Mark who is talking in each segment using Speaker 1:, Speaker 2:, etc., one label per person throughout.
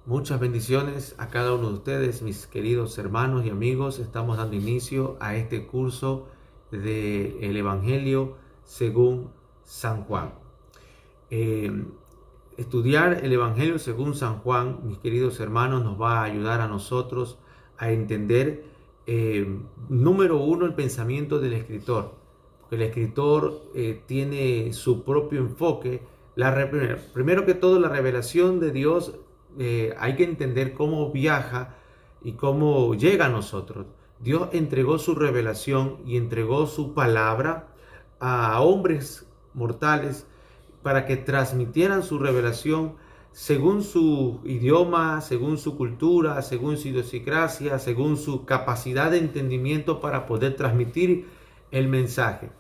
Speaker 1: Muchas bendiciones a cada uno de ustedes, mis queridos hermanos y amigos. Estamos dando inicio a este curso del Evangelio según San Juan. Eh, Estudiar el Evangelio según San Juan, mis queridos hermanos, nos va a ayudar a nosotros a entender, número uno, el pensamiento del escritor. Porque el escritor tiene su propio enfoque. Primero que todo, la revelación de Dios, hay que entender cómo viaja y cómo llega a nosotros. Dios entregó su revelación y entregó su palabra a hombres mortales para que transmitieran su revelación según su idioma, según su cultura, según su idiosincrasia, según su capacidad de entendimiento para poder transmitir el mensaje.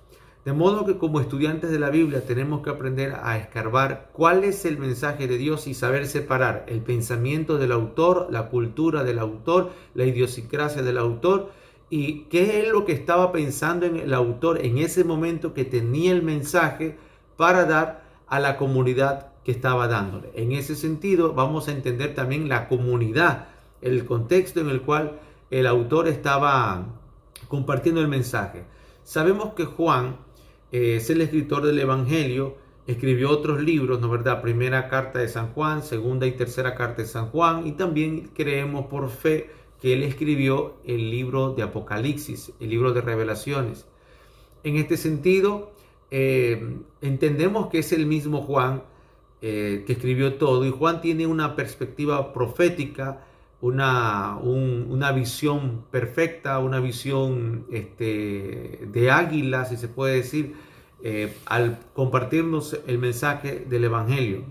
Speaker 1: De modo que como estudiantes de la Biblia tenemos que aprender a escarbar cuál es el mensaje de Dios y saber separar el pensamiento del autor, la cultura del autor, la idiosincrasia del autor y qué es lo que estaba pensando en el autor en ese momento que tenía el mensaje para dar a la comunidad que estaba dándole. En ese sentido vamos a entender también la comunidad, el contexto en el cual el autor estaba compartiendo el mensaje. Sabemos que Juan es el escritor del Evangelio, escribió otros libros, ¿no es verdad? Primera carta de San Juan, segunda y tercera carta de San Juan, y también creemos por fe que él escribió el libro de Apocalipsis, el libro de Revelaciones. En este sentido, entendemos que es el mismo Juan que escribió todo, y Juan tiene una perspectiva profética, una visión perfecta, una visión de águila, si se puede decir, al compartirnos el mensaje del Evangelio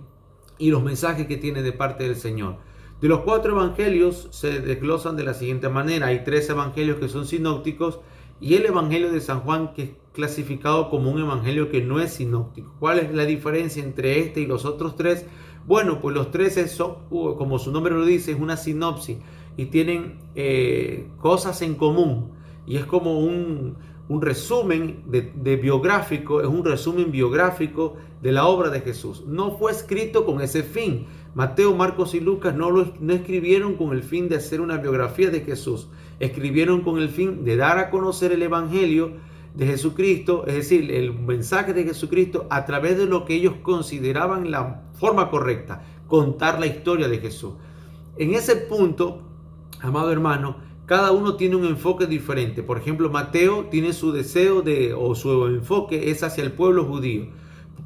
Speaker 1: y los mensajes que tiene de parte del Señor. De los 4 evangelios se desglosan de la siguiente manera. Hay 3 evangelios que son sinópticos y el Evangelio de San Juan, que es clasificado como un evangelio que no es sinóptico. ¿Cuál es la diferencia entre este y los otros 3? Bueno, pues los 3 son, como su nombre lo dice, es una sinopsis y tienen cosas en común. Y es como un resumen de biográfico, es un resumen biográfico de la obra de Jesús. No fue escrito con ese fin. Mateo, Marcos y Lucas no escribieron con el fin de hacer una biografía de Jesús. Escribieron con el fin de dar a conocer el Evangelio de Jesucristo, es decir, el mensaje de Jesucristo a través de lo que ellos consideraban la forma correcta, contar la historia de Jesús. En ese punto, amado hermano, cada uno tiene un enfoque diferente. Por ejemplo, Mateo tiene su deseo o su enfoque es hacia el pueblo judío.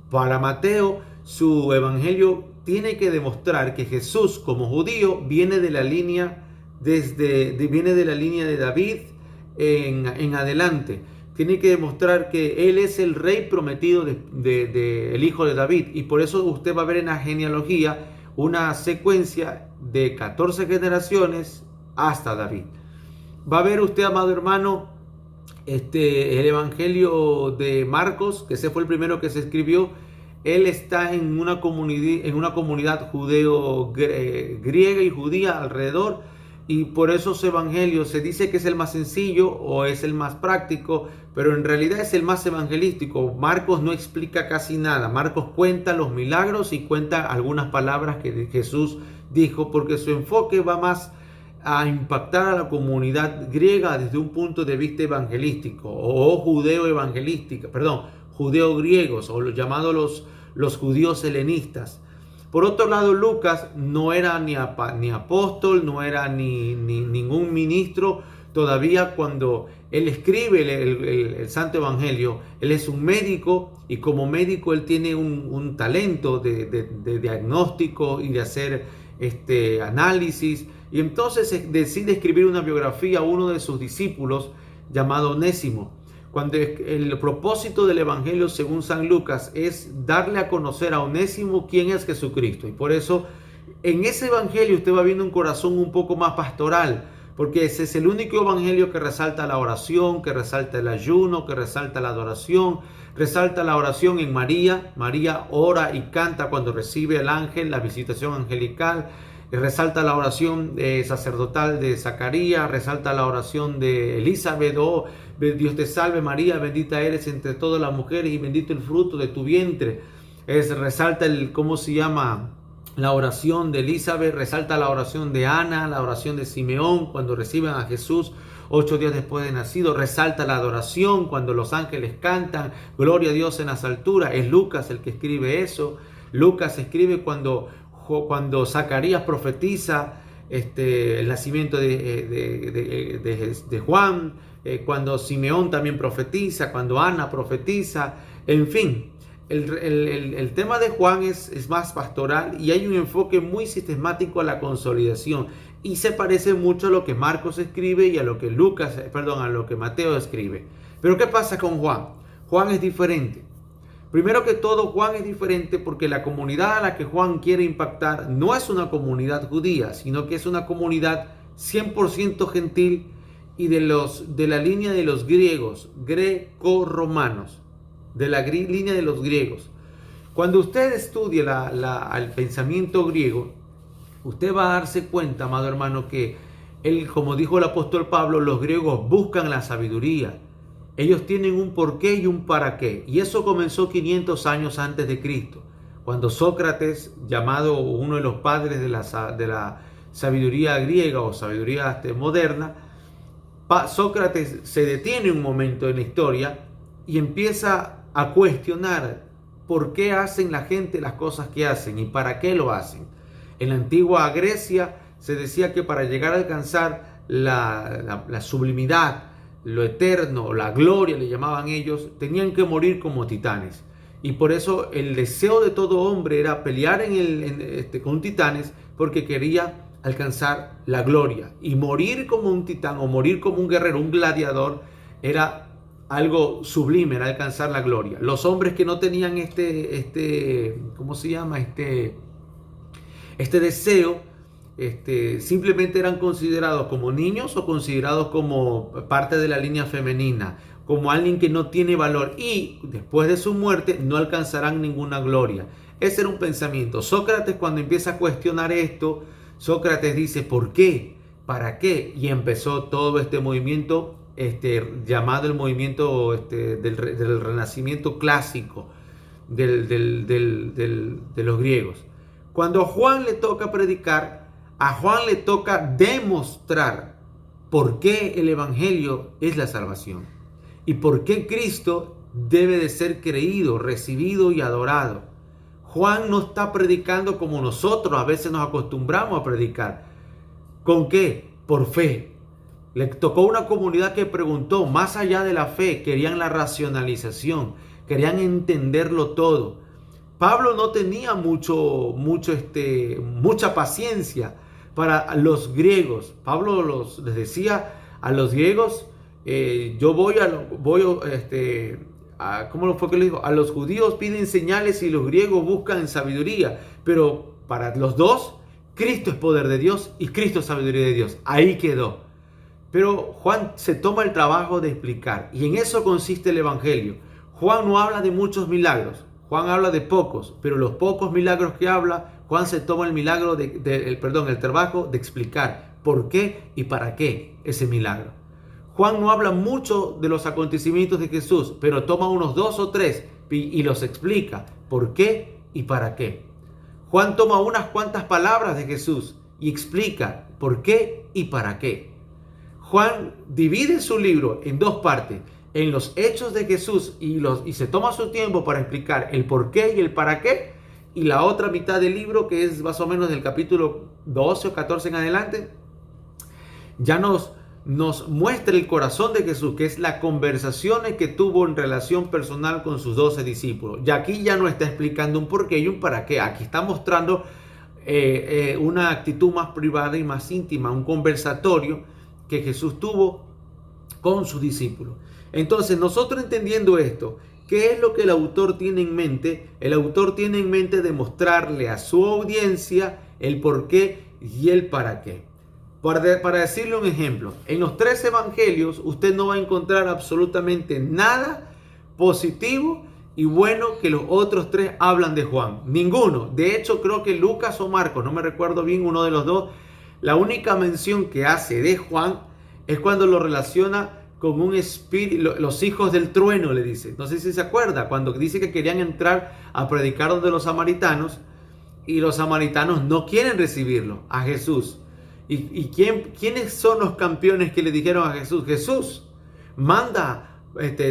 Speaker 1: Para Mateo, su evangelio tiene que demostrar que Jesús, como judío, viene de la línea de David en adelante. Tiene que demostrar que él es el rey prometido el hijo de David. Y por eso usted va a ver en la genealogía una secuencia de 14 generaciones hasta David. Va a ver usted, amado hermano, el Evangelio de Marcos, que ese fue el primero que se escribió. Él está en una comunidad griega y judía alrededor, y por esos evangelios se dice que es el más sencillo o es el más práctico, pero en realidad es el más evangelístico. Marcos no explica casi nada. Marcos cuenta los milagros y cuenta algunas palabras que Jesús dijo, porque su enfoque va más a impactar a la comunidad griega desde un punto de vista evangelístico o judeo-griegos, o los llamados los judíos helenistas. Por otro lado, Lucas no era ni apóstol, no era ni ningún ministro todavía cuando él escribe el Santo Evangelio. Él es un médico y como médico él tiene un talento de diagnóstico y de hacer análisis. Y entonces decide escribir una biografía a uno de sus discípulos llamado Onésimo. Cuando el propósito del Evangelio según San Lucas es darle a conocer a Onésimo quién es Jesucristo. Y por eso en ese Evangelio usted va viendo un corazón un poco más pastoral, porque ese es el único Evangelio que resalta la oración, que resalta el ayuno, que resalta la adoración, resalta la oración en María. María ora y canta cuando recibe al ángel, la visitación angelical. Resalta la oración sacerdotal de Zacarías, resalta la oración de Elizabeth: oh, Dios te salve María, bendita eres entre todas las mujeres y bendito el fruto de tu vientre. Resalta la oración de Elizabeth, resalta la oración de Ana, la oración de Simeón cuando reciben a Jesús 8 días después de nacido, resalta la adoración cuando los ángeles cantan, gloria a Dios en las alturas. Es Lucas el que escribe eso. Lucas escribe cuando Zacarías profetiza el nacimiento de Juan, cuando Simeón también profetiza, cuando Ana profetiza, en fin. El tema de Juan es más pastoral y hay un enfoque muy sistemático a la consolidación y se parece mucho a lo que Marcos escribe y a lo que a lo que Mateo escribe. Pero ¿qué pasa con Juan? Juan es diferente. Primero que todo, Juan es diferente porque la comunidad a la que Juan quiere impactar no es una comunidad judía, sino que es una comunidad 100% gentil y de la línea de los griegos, greco-romanos. De la línea de los griegos. Cuando usted estudie el pensamiento griego, usted va a darse cuenta, amado hermano, que como dijo el apóstol Pablo, los griegos buscan la sabiduría. Ellos tienen un porqué y un para qué. Y eso comenzó 500 años antes de Cristo, cuando Sócrates, llamado uno de los padres de la sabiduría griega o sabiduría moderna, Sócrates se detiene un momento en la historia y empieza a cuestionar por qué hacen la gente las cosas que hacen y para qué lo hacen. En la antigua Grecia se decía que para llegar a alcanzar la sublimidad, lo eterno, la gloria, le llamaban ellos, tenían que morir como titanes. Y por eso el deseo de todo hombre era pelear con titanes, porque quería alcanzar la gloria. Y morir como un titán o morir como un guerrero, un gladiador, era algo sublime, era alcanzar la gloria. Los hombres que no tenían ¿cómo se llama? Este deseo, simplemente eran considerados como niños o considerados como parte de la línea femenina, como alguien que no tiene valor y después de su muerte no alcanzarán ninguna gloria. Ese era un pensamiento. Sócrates, cuando empieza a cuestionar esto, Sócrates dice, ¿por qué? ¿Para qué? Y empezó todo este movimiento llamado el movimiento del renacimiento clásico de los griegos. Cuando a Juan le toca predicar, a Juan le toca demostrar por qué el evangelio es la salvación y por qué Cristo debe de ser creído, recibido y adorado. Juan no está predicando como nosotros a veces nos acostumbramos a predicar. ¿Con qué? Por fe. Le tocó una comunidad que preguntó, más allá de la fe, querían la racionalización, querían entenderlo todo. Pablo no tenía mucha paciencia para los griegos. Pablo les decía a los griegos, ¿cómo fue que le dijo? A los judíos piden señales y los griegos buscan sabiduría, pero para los dos, Cristo es poder de Dios y Cristo es sabiduría de Dios. Ahí quedó. Pero Juan se toma el trabajo de explicar y en eso consiste el evangelio. Juan no habla de muchos milagros, Juan habla de pocos, pero los pocos milagros que habla, Juan se toma el trabajo de explicar por qué y para qué ese milagro. Juan no habla mucho de los acontecimientos de Jesús, pero toma unos 2 o 3 y los explica por qué y para qué. Juan toma unas cuantas palabras de Jesús y explica por qué y para qué. Juan divide su libro en 2 partes, en los hechos de Jesús y se toma su tiempo para explicar el por qué y el para qué, y la otra mitad del libro, que es más o menos del capítulo 12 o 14 en adelante, ya nos muestra el corazón de Jesús, que es las conversaciones que tuvo en relación personal con sus 12 discípulos. Y aquí ya no está explicando un por qué y un para qué, aquí está mostrando una actitud más privada y más íntima, un conversatorio que Jesús tuvo con sus discípulos. Entonces, nosotros entendiendo esto, ¿qué es lo que el autor tiene en mente? El autor tiene en mente demostrarle a su audiencia el por qué y el para qué. Para decirle un ejemplo, en los 3 evangelios usted no va a encontrar absolutamente nada positivo y bueno que los otros 3 hablan de Juan. Ninguno. De hecho, creo que Lucas o Marcos, no me recuerdo bien, uno de los dos, la única mención que hace de Juan es cuando lo relaciona con un espíritu, los hijos del trueno, le dice. No sé si se acuerda, cuando dice que querían entrar a predicar donde los samaritanos y los samaritanos no quieren recibirlo, a Jesús. ¿Y quiénes son los campeones que le dijeron a Jesús? Jesús, manda,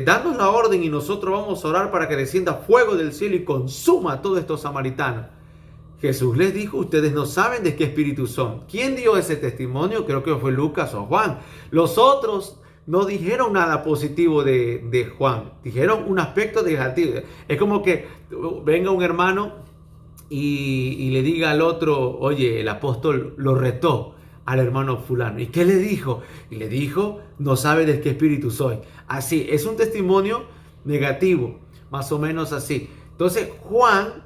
Speaker 1: danos la orden y nosotros vamos a orar para que descienda fuego del cielo y consuma a todos estos samaritanos. Jesús les dijo, ustedes no saben de qué espíritu son. ¿Quién dio ese testimonio? Creo que fue Lucas o Juan. Los otros no dijeron nada positivo de Juan, dijeron un aspecto negativo. Es como que venga un hermano y le diga al otro, oye, el apóstol lo retó al hermano fulano. ¿Y qué le dijo? Y le dijo, no sabe de qué espíritu soy. Así, es un testimonio negativo, más o menos así. Entonces, Juan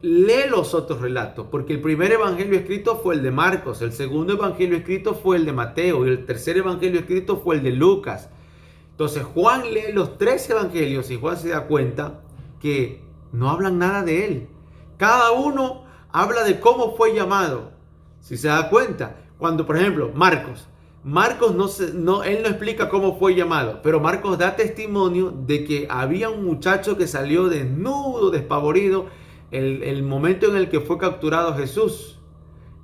Speaker 1: lee los otros relatos, porque el primer evangelio escrito fue el de Marcos, el segundo evangelio escrito fue el de Mateo y el tercer evangelio escrito fue el de Lucas. Entonces, Juan lee los tres evangelios y Juan se da cuenta que no hablan nada de él. Cada uno habla de cómo fue llamado. Si se da cuenta, cuando por ejemplo Marcos él no explica cómo fue llamado, pero Marcos da testimonio de que había un muchacho que salió desnudo, despavorido, el momento en el que fue capturado Jesús.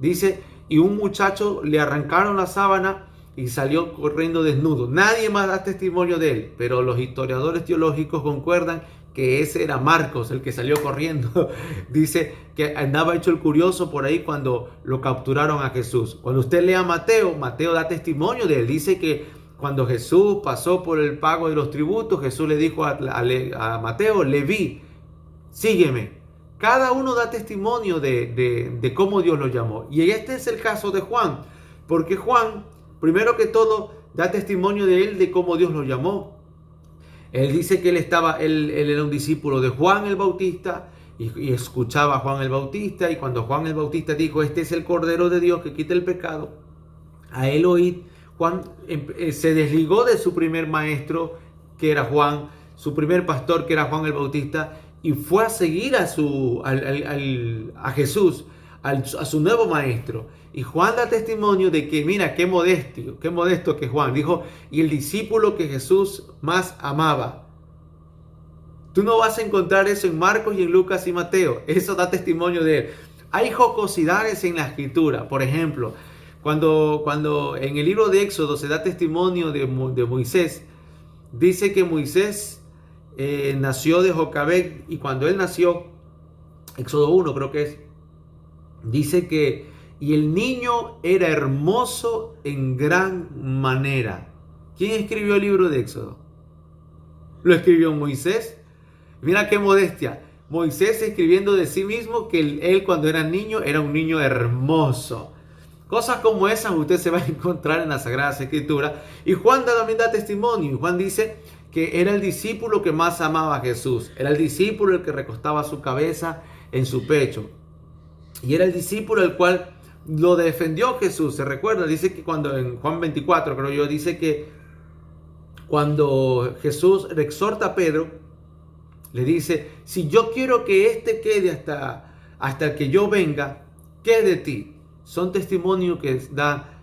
Speaker 1: Dice, y un muchacho le arrancaron la sábana y salió corriendo desnudo. Nadie más da testimonio de él, pero los historiadores teológicos concuerdan que ese era Marcos, el que salió corriendo. Dice que andaba hecho el curioso por ahí cuando lo capturaron a Jesús. Cuando usted lea Mateo, Mateo da testimonio de él. Dice que cuando Jesús pasó por el pago de los tributos, Jesús le dijo a Mateo, Leví, sígueme. Cada uno da testimonio de cómo Dios lo llamó. Y este es el caso de Juan, porque Juan, primero que todo, da testimonio de él, de cómo Dios lo llamó. Él dice que él era un discípulo de Juan el Bautista y escuchaba a Juan el Bautista. Y cuando Juan el Bautista dijo, este es el Cordero de Dios que quita el pecado, a él oír, Juan se desligó de su primer maestro, que era Juan, su primer pastor, que era Juan el Bautista, y fue a seguir a Jesús, a su nuevo maestro. Y Juan da testimonio de que, mira, qué modesto que Juan. Dijo, y el discípulo que Jesús más amaba. Tú no vas a encontrar eso en Marcos y en Lucas y Mateo. Eso da testimonio de él. Hay jocosidades en la escritura. Por ejemplo, cuando en el libro de Éxodo se da testimonio de Moisés, dice que Moisés nació de Jocabed, y cuando él nació, Éxodo 1 creo que es, dice que y el niño era hermoso en gran manera. ¿Quién escribió el libro de Éxodo? Lo escribió Moisés. Mira qué modestia. Moisés escribiendo de sí mismo que él cuando era un niño hermoso. Cosas como esas usted se va a encontrar en las Sagradas Escrituras. Y Juan también da testimonio. Y Juan dice que era el discípulo que más amaba a Jesús. Era el discípulo el que recostaba su cabeza en su pecho. Y era el discípulo el cual lo defendió Jesús. Se recuerda, dice que cuando en Juan 24, creo yo, dice que cuando Jesús le exhorta a Pedro, le dice, si yo quiero que éste quede hasta que yo venga, ¿qué de ti? Son testimonios que da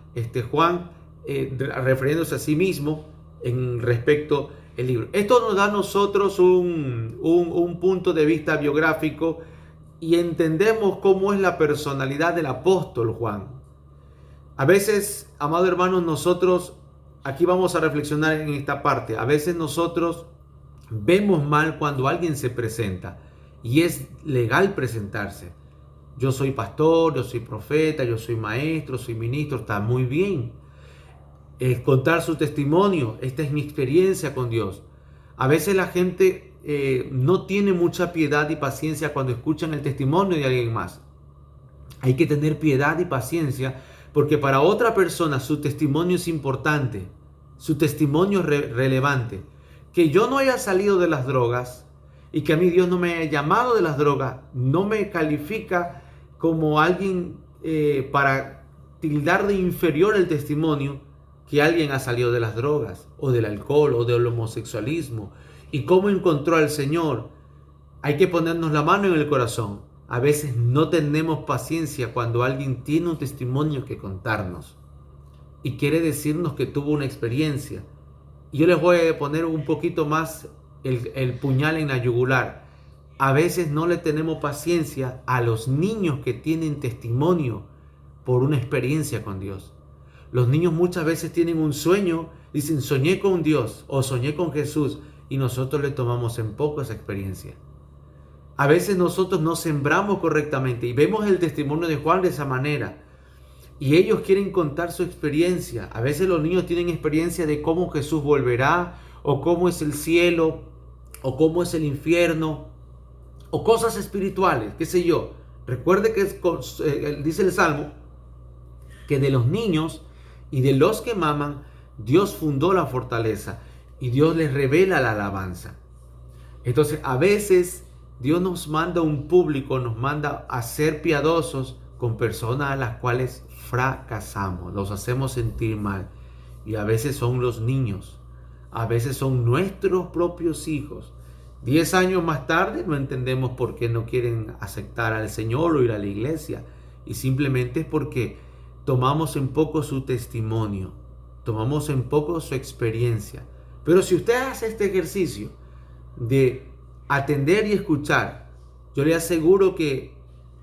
Speaker 1: Juan refiriéndose a sí mismo en respecto al libro. Esto nos da a nosotros un punto de vista biográfico y entendemos cómo es la personalidad del apóstol Juan. A veces, amados hermanos, nosotros, aquí vamos a reflexionar en esta parte, a veces nosotros vemos mal cuando alguien se presenta y es legal presentarse. Yo soy pastor, yo soy profeta, yo soy maestro, soy ministro, está muy bien. Contar su testimonio, esta es mi experiencia con Dios. A veces la gente no tiene mucha piedad y paciencia cuando escuchan el testimonio de alguien más. Hay que tener piedad y paciencia porque para otra persona su testimonio es importante, su testimonio es relevante. Que yo no haya salido de las drogas y que a mí Dios no me haya llamado de las drogas no me califica como alguien para tildar de inferior el testimonio que alguien ha salido de las drogas o del alcohol o del homosexualismo. ¿Y cómo encontró al Señor? Hay que ponernos la mano en el corazón. A veces no tenemos paciencia cuando alguien tiene un testimonio que contarnos y quiere decirnos que tuvo una experiencia. Y yo les voy a poner un poquito más el puñal en la yugular. a veces no le tenemos paciencia a los niños que tienen testimonio por una experiencia con Dios. Los niños muchas veces tienen un sueño, dicen soñé con Dios o soñé con Jesús, y nosotros le tomamos en poco esa experiencia. A veces nosotros no sembramos correctamente y vemos el testimonio de Juan de esa manera. Y ellos quieren contar su experiencia. A veces los niños tienen experiencia de cómo Jesús volverá, o cómo es el cielo, o cómo es el infierno, o cosas espirituales, qué sé yo. Recuerde que dice el Salmo que de los niños y de los que maman, Dios fundó la fortaleza y Dios les revela la alabanza. Entonces, a veces Dios nos manda un público, nos manda a ser piadosos con personas a las cuales fracasamos, los hacemos sentir mal. Y a veces son los niños, a veces son nuestros propios hijos. 10 años más tarde no entendemos por qué no quieren aceptar al Señor o ir a la iglesia. Y simplemente es porque tomamos en poco su testimonio, tomamos en poco su experiencia. Pero si usted hace este ejercicio de atender y escuchar, yo le aseguro que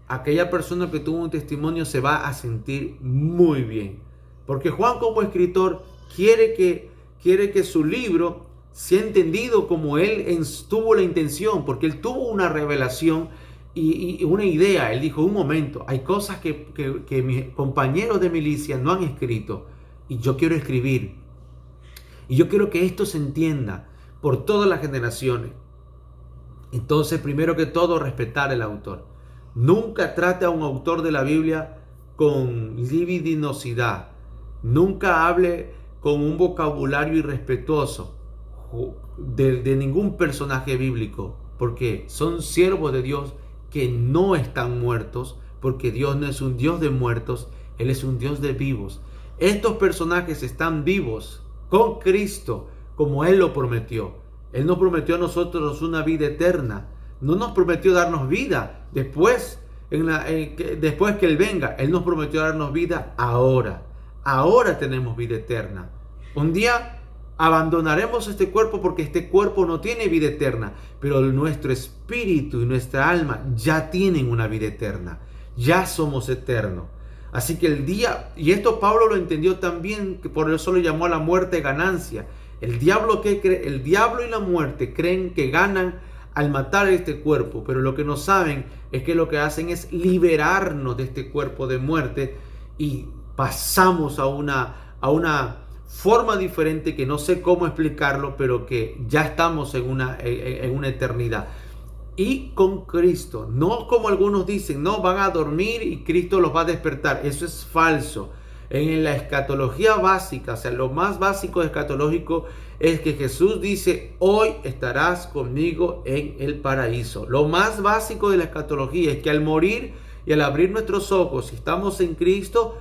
Speaker 1: aquella persona que tuvo un testimonio se va a sentir muy bien. Porque Juan, como escritor, quiere que su libro sea entendido como él tuvo la intención, porque él tuvo una revelación y una idea. Él dijo, un momento, hay cosas que mis compañeros de milicia no han escrito y yo quiero escribir. Y yo quiero que esto se entienda por todas las generaciones. Entonces, primero que todo, respetar al autor. Nunca trate a un autor de la Biblia con libidinosidad. Nunca hable con un vocabulario irrespetuoso de ningún personaje bíblico, porque son siervos de Dios que no están muertos, porque Dios no es un Dios de muertos, Él es un Dios de vivos. Estos personajes están vivos con Cristo, como Él lo prometió. Él nos prometió a nosotros una vida eterna. No nos prometió darnos vida después que Él venga. Él nos prometió darnos vida ahora. Ahora tenemos vida eterna. Un día abandonaremos este cuerpo porque este cuerpo no tiene vida eterna, pero nuestro espíritu y nuestra alma ya tienen una vida eterna. Ya somos eternos. Así que el día, y esto Pablo lo entendió también, que por eso le llamó a la muerte ganancia. El diablo y la muerte creen que ganan al matar este cuerpo, pero lo que no saben es que lo que hacen es liberarnos de este cuerpo de muerte y pasamos a una forma diferente que no sé cómo explicarlo, pero que ya estamos en una eternidad. Y con Cristo, no como algunos dicen, no, van a dormir y Cristo los va a despertar. Eso es falso. En la escatología básica, o sea, lo más básico escatológico es que Jesús dice, hoy estarás conmigo en el paraíso. Lo más básico de la escatología es que al morir y al abrir nuestros ojos, si estamos en Cristo,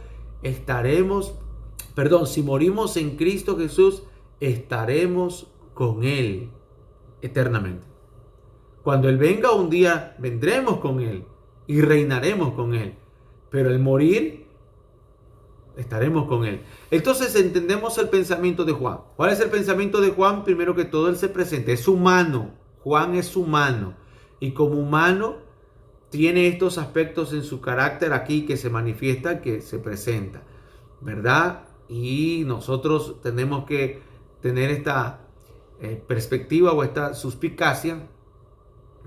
Speaker 1: si morimos en Cristo Jesús, estaremos con Él eternamente. Cuando Él venga un día, vendremos con Él y reinaremos con Él. Pero al morir, estaremos con Él. Entonces entendemos el pensamiento de Juan. ¿Cuál es el pensamiento de Juan? Primero que todo, Él se presenta. Es humano. Juan es humano. Y como humano, tiene estos aspectos en su carácter aquí que se manifiesta, que se presenta. ¿Verdad? Y nosotros tenemos que tener esta perspectiva o esta suspicacia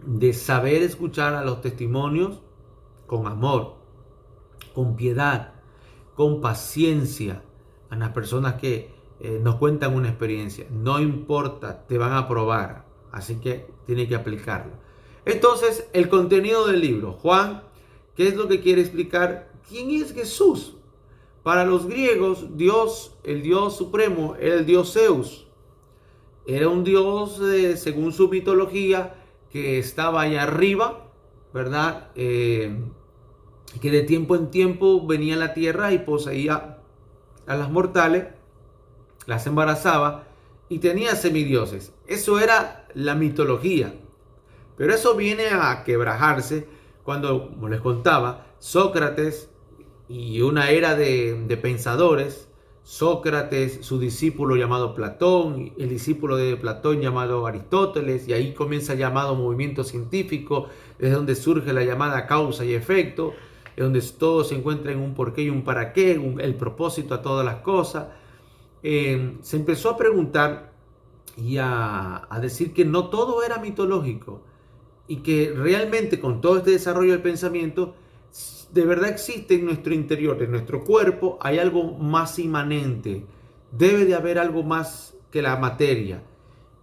Speaker 1: de saber escuchar a los testimonios con amor, con piedad, con paciencia a las personas que nos cuentan una experiencia. No importa, te van a probar, así que tiene que aplicarlo. Entonces, el contenido del libro, Juan, ¿qué es lo que quiere explicar? ¿Quién es Jesús? Para los griegos, Dios, el Dios supremo, era el Dios Zeus. Era un Dios, según su mitología, que estaba allá arriba, ¿verdad? Que de tiempo en tiempo venía a la tierra y poseía a las mortales, las embarazaba y tenía semidioses. Eso era la mitología. Pero eso viene a quebrajarse cuando, como les contaba, Sócrates y una era de pensadores Sócrates, su discípulo llamado Platón, el discípulo de Platón llamado Aristóteles, y ahí comienza el llamado movimiento científico, desde donde surge la llamada causa y efecto, donde todo se encuentra en un porqué y un para qué, el propósito a todas las cosas. Se empezó a preguntar y a decir que no todo era mitológico y que realmente con todo este desarrollo del pensamiento de verdad existe en nuestro interior, en nuestro cuerpo, hay algo más inmanente. Debe de haber algo más que la materia.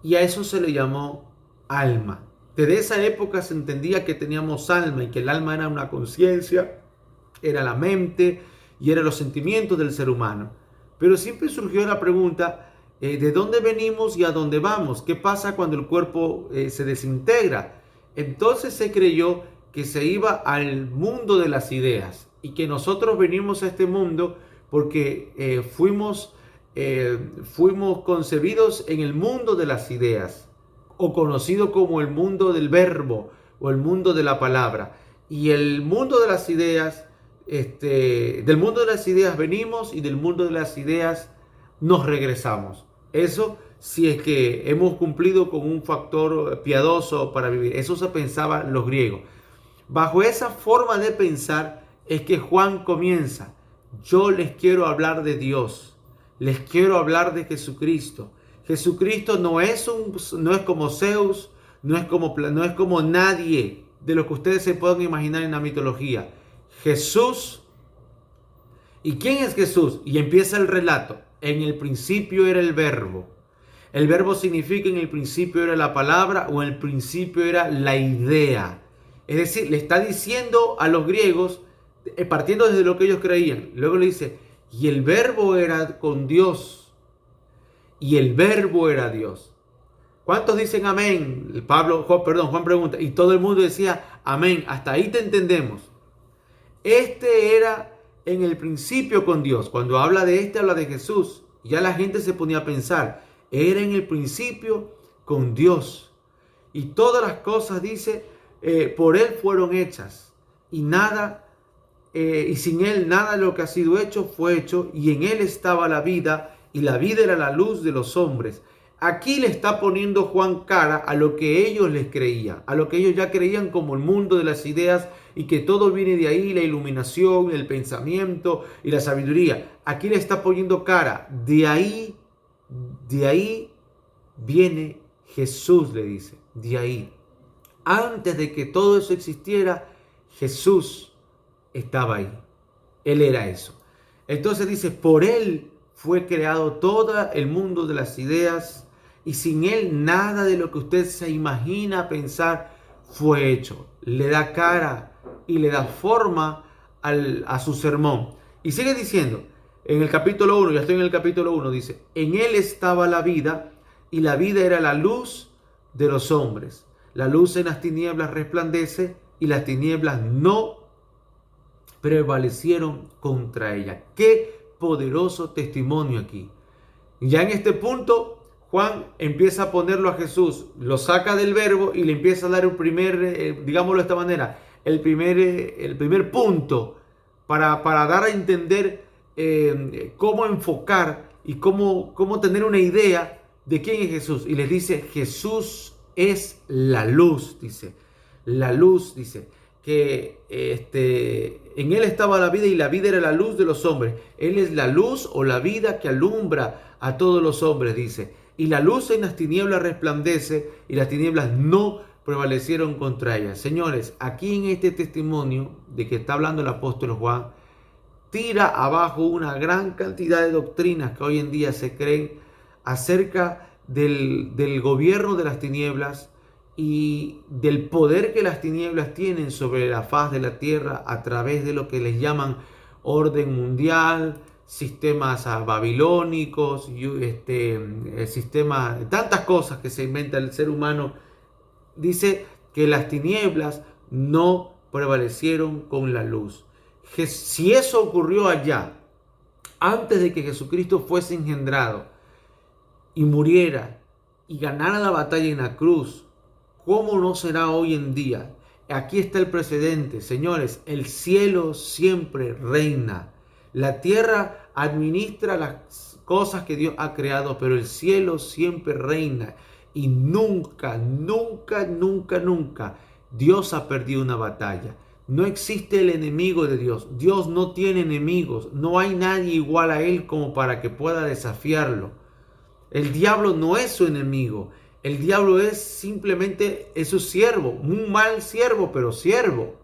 Speaker 1: Y a eso se le llamó alma. Desde esa época se entendía que teníamos alma y que el alma era una conciencia, era la mente y eran los sentimientos del ser humano. Pero siempre surgió la pregunta, ¿de dónde venimos y a dónde vamos? ¿Qué pasa cuando el cuerpo se desintegra? Entonces se creyó que se iba al mundo de las ideas y que nosotros venimos a este mundo porque fuimos concebidos en el mundo de las ideas, o conocido como el mundo del verbo o el mundo de la palabra. Y el mundo de las ideas, del mundo de las ideas venimos y del mundo de las ideas nos regresamos. Eso si es que hemos cumplido con un factor piadoso para vivir. Eso se pensaba los griegos. Bajo esa forma de pensar es que Juan comienza. Yo les quiero hablar de Dios. Les quiero hablar de Jesucristo. Jesucristo no es como Zeus, no es como nadie de lo que ustedes se puedan imaginar en la mitología. Jesús. ¿Y quién es Jesús? Y empieza el relato. En el principio era el verbo. El verbo significa en el principio era la palabra o en el principio era la idea. Es decir, le está diciendo a los griegos, partiendo desde lo que ellos creían. Luego le dice, y el verbo era con Dios. Y el verbo era Dios. ¿Cuántos dicen amén? Juan pregunta. Y todo el mundo decía amén. Hasta ahí te entendemos. Este era en el principio con Dios. Cuando habla de habla de Jesús. Ya la gente se ponía a pensar. Era en el principio con Dios. Y todas las cosas, dice, por Él fueron hechas. Y sin Él nada de lo que ha sido hecho fue hecho. Y en Él estaba la vida. Y la vida era la luz de los hombres. Aquí le está poniendo Juan cara a lo que ellos les creían. A lo que ellos ya creían como el mundo de las ideas. Y que todo viene de ahí, la iluminación, el pensamiento y la sabiduría. Aquí le está poniendo cara. De ahí viene Jesús, le dice. De ahí. Antes de que todo eso existiera, Jesús estaba ahí. Él era eso. Entonces dice, por Él fue creado todo el mundo de las ideas y sin Él nada de lo que usted se imagina pensar fue hecho. Le da cara y le da forma a su sermón. Y sigue diciendo, en el capítulo 1, ya estoy en el capítulo 1, dice, en Él estaba la vida y la vida era la luz de los hombres. La luz en las tinieblas resplandece y las tinieblas no prevalecieron contra ella. Qué poderoso testimonio aquí. Ya en este punto, Juan empieza a ponerlo a Jesús, lo saca del verbo y le empieza a dar un primer, digámoslo de esta manera, el primer punto para dar a entender cómo enfocar y cómo tener una idea de quién es Jesús. Y les dice, Jesús es la luz, dice. La luz, dice, que en Él estaba la vida y la vida era la luz de los hombres. Él es la luz o la vida que alumbra a todos los hombres, dice. Y la luz en las tinieblas resplandece y las tinieblas no prevalecieron contra ellas. Señores, aquí en este testimonio de que está hablando el apóstol Juan, tira abajo una gran cantidad de doctrinas que hoy en día se creen acerca del gobierno de las tinieblas y del poder que las tinieblas tienen sobre la faz de la tierra a través de lo que les llaman orden mundial, sistemas babilónicos, sistemas, tantas cosas que se inventa el ser humano. Dice que las tinieblas no prevalecieron con la luz. Si eso ocurrió allá, antes de que Jesucristo fuese engendrado y muriera y ganara la batalla en la cruz, ¿cómo no será hoy en día? Aquí está el precedente, señores. El cielo siempre reina. La tierra administra las cosas que Dios ha creado, pero el cielo siempre reina. Y nunca, nunca, nunca, nunca Dios ha perdido una batalla. No existe el enemigo de Dios. Dios no tiene enemigos. No hay nadie igual a Él como para que pueda desafiarlo. El diablo no es su enemigo. El diablo es simplemente su siervo. Un mal siervo, pero siervo.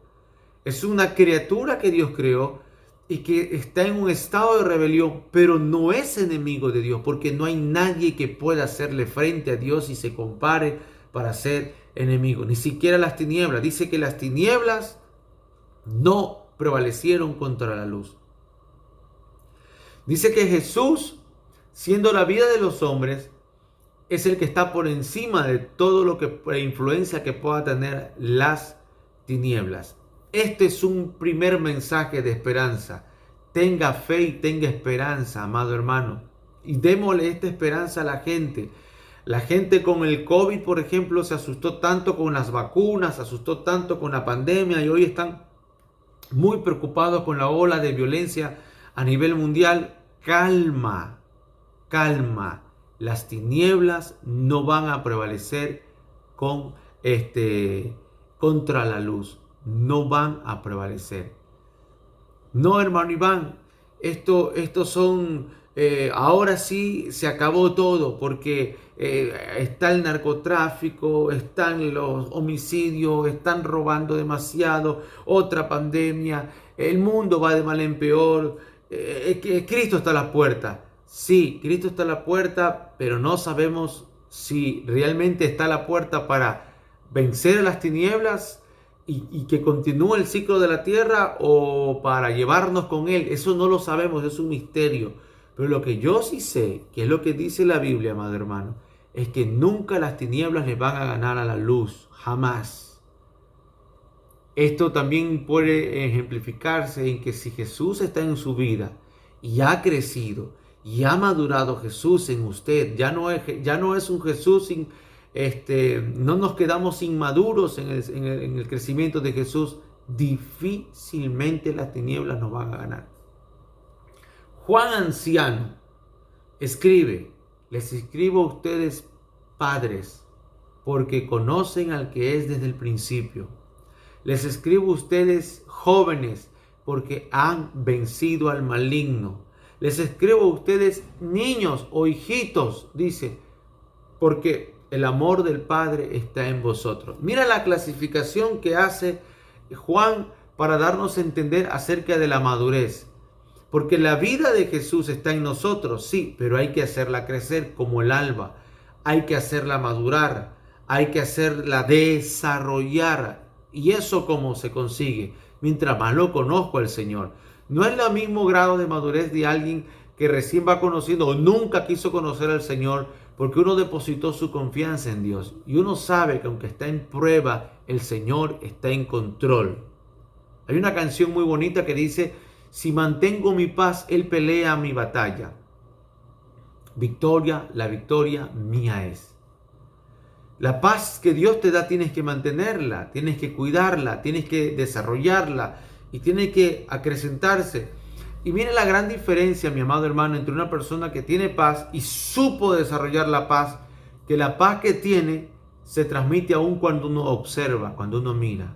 Speaker 1: Es una criatura que Dios creó y que está en un estado de rebelión, pero no es enemigo de Dios, porque no hay nadie que pueda hacerle frente a Dios y se compare para ser enemigo. Ni siquiera las tinieblas. Dice que las tinieblas no prevalecieron contra la luz. Dice que Jesús, siendo la vida de los hombres, es el que está por encima de todo lo que la influencia que pueda tener las tinieblas. Este es un primer mensaje de esperanza. Tenga fe y tenga esperanza, amado hermano. Y démosle esta esperanza a la gente. La gente con el COVID, por ejemplo, se asustó tanto con las vacunas, se asustó tanto con la pandemia y hoy están muy preocupados con la ola de violencia a nivel mundial. Calma, calma. Las tinieblas no van a prevalecer contra la luz. No van a prevalecer. No, hermano Iván, estos son, ahora sí se acabó todo porque está el narcotráfico, están los homicidios, están robando demasiado, otra pandemia, el mundo va de mal en peor, Cristo está a la puerta. Sí, Cristo está a la puerta, pero no sabemos si realmente está a la puerta para vencer a las tinieblas y que continúe el ciclo de la tierra o para llevarnos con Él. Eso no lo sabemos, es un misterio. Pero lo que yo sí sé, que es lo que dice la Biblia, amado hermano, es que nunca las tinieblas le van a ganar a la luz, jamás. Esto también puede ejemplificarse en que si Jesús está en su vida y ha crecido y ha madurado Jesús en usted, ya no es un Jesús sin... no nos quedamos inmaduros en el crecimiento de Jesús, difícilmente las tinieblas nos van a ganar. Juan anciano escribe: les escribo a ustedes, padres, porque conocen al que es desde el principio. Les escribo a ustedes, jóvenes, porque han vencido al maligno. Les escribo a ustedes, niños o hijitos, dice, porque el amor del Padre está en vosotros. Mira la clasificación que hace Juan para darnos a entender acerca de la madurez. Porque la vida de Jesús está en nosotros, sí, pero hay que hacerla crecer como el alba. Hay que hacerla madurar, hay que hacerla desarrollar. ¿Y eso cómo se consigue? Mientras más lo conozco al Señor. No es el mismo grado de madurez de alguien que recién va conociendo o nunca quiso conocer al Señor, porque uno depositó su confianza en Dios. Y uno sabe que aunque está en prueba, el Señor está en control. Hay una canción muy bonita que dice: si mantengo mi paz, Él pelea mi batalla. La victoria mía es. La paz que Dios te da tienes que mantenerla, tienes que cuidarla, tienes que desarrollarla y tiene que acrecentarse. Y viene la gran diferencia, mi amado hermano, entre una persona que tiene paz y supo desarrollar la paz, que la paz que tiene se transmite aún cuando uno observa, cuando uno mira,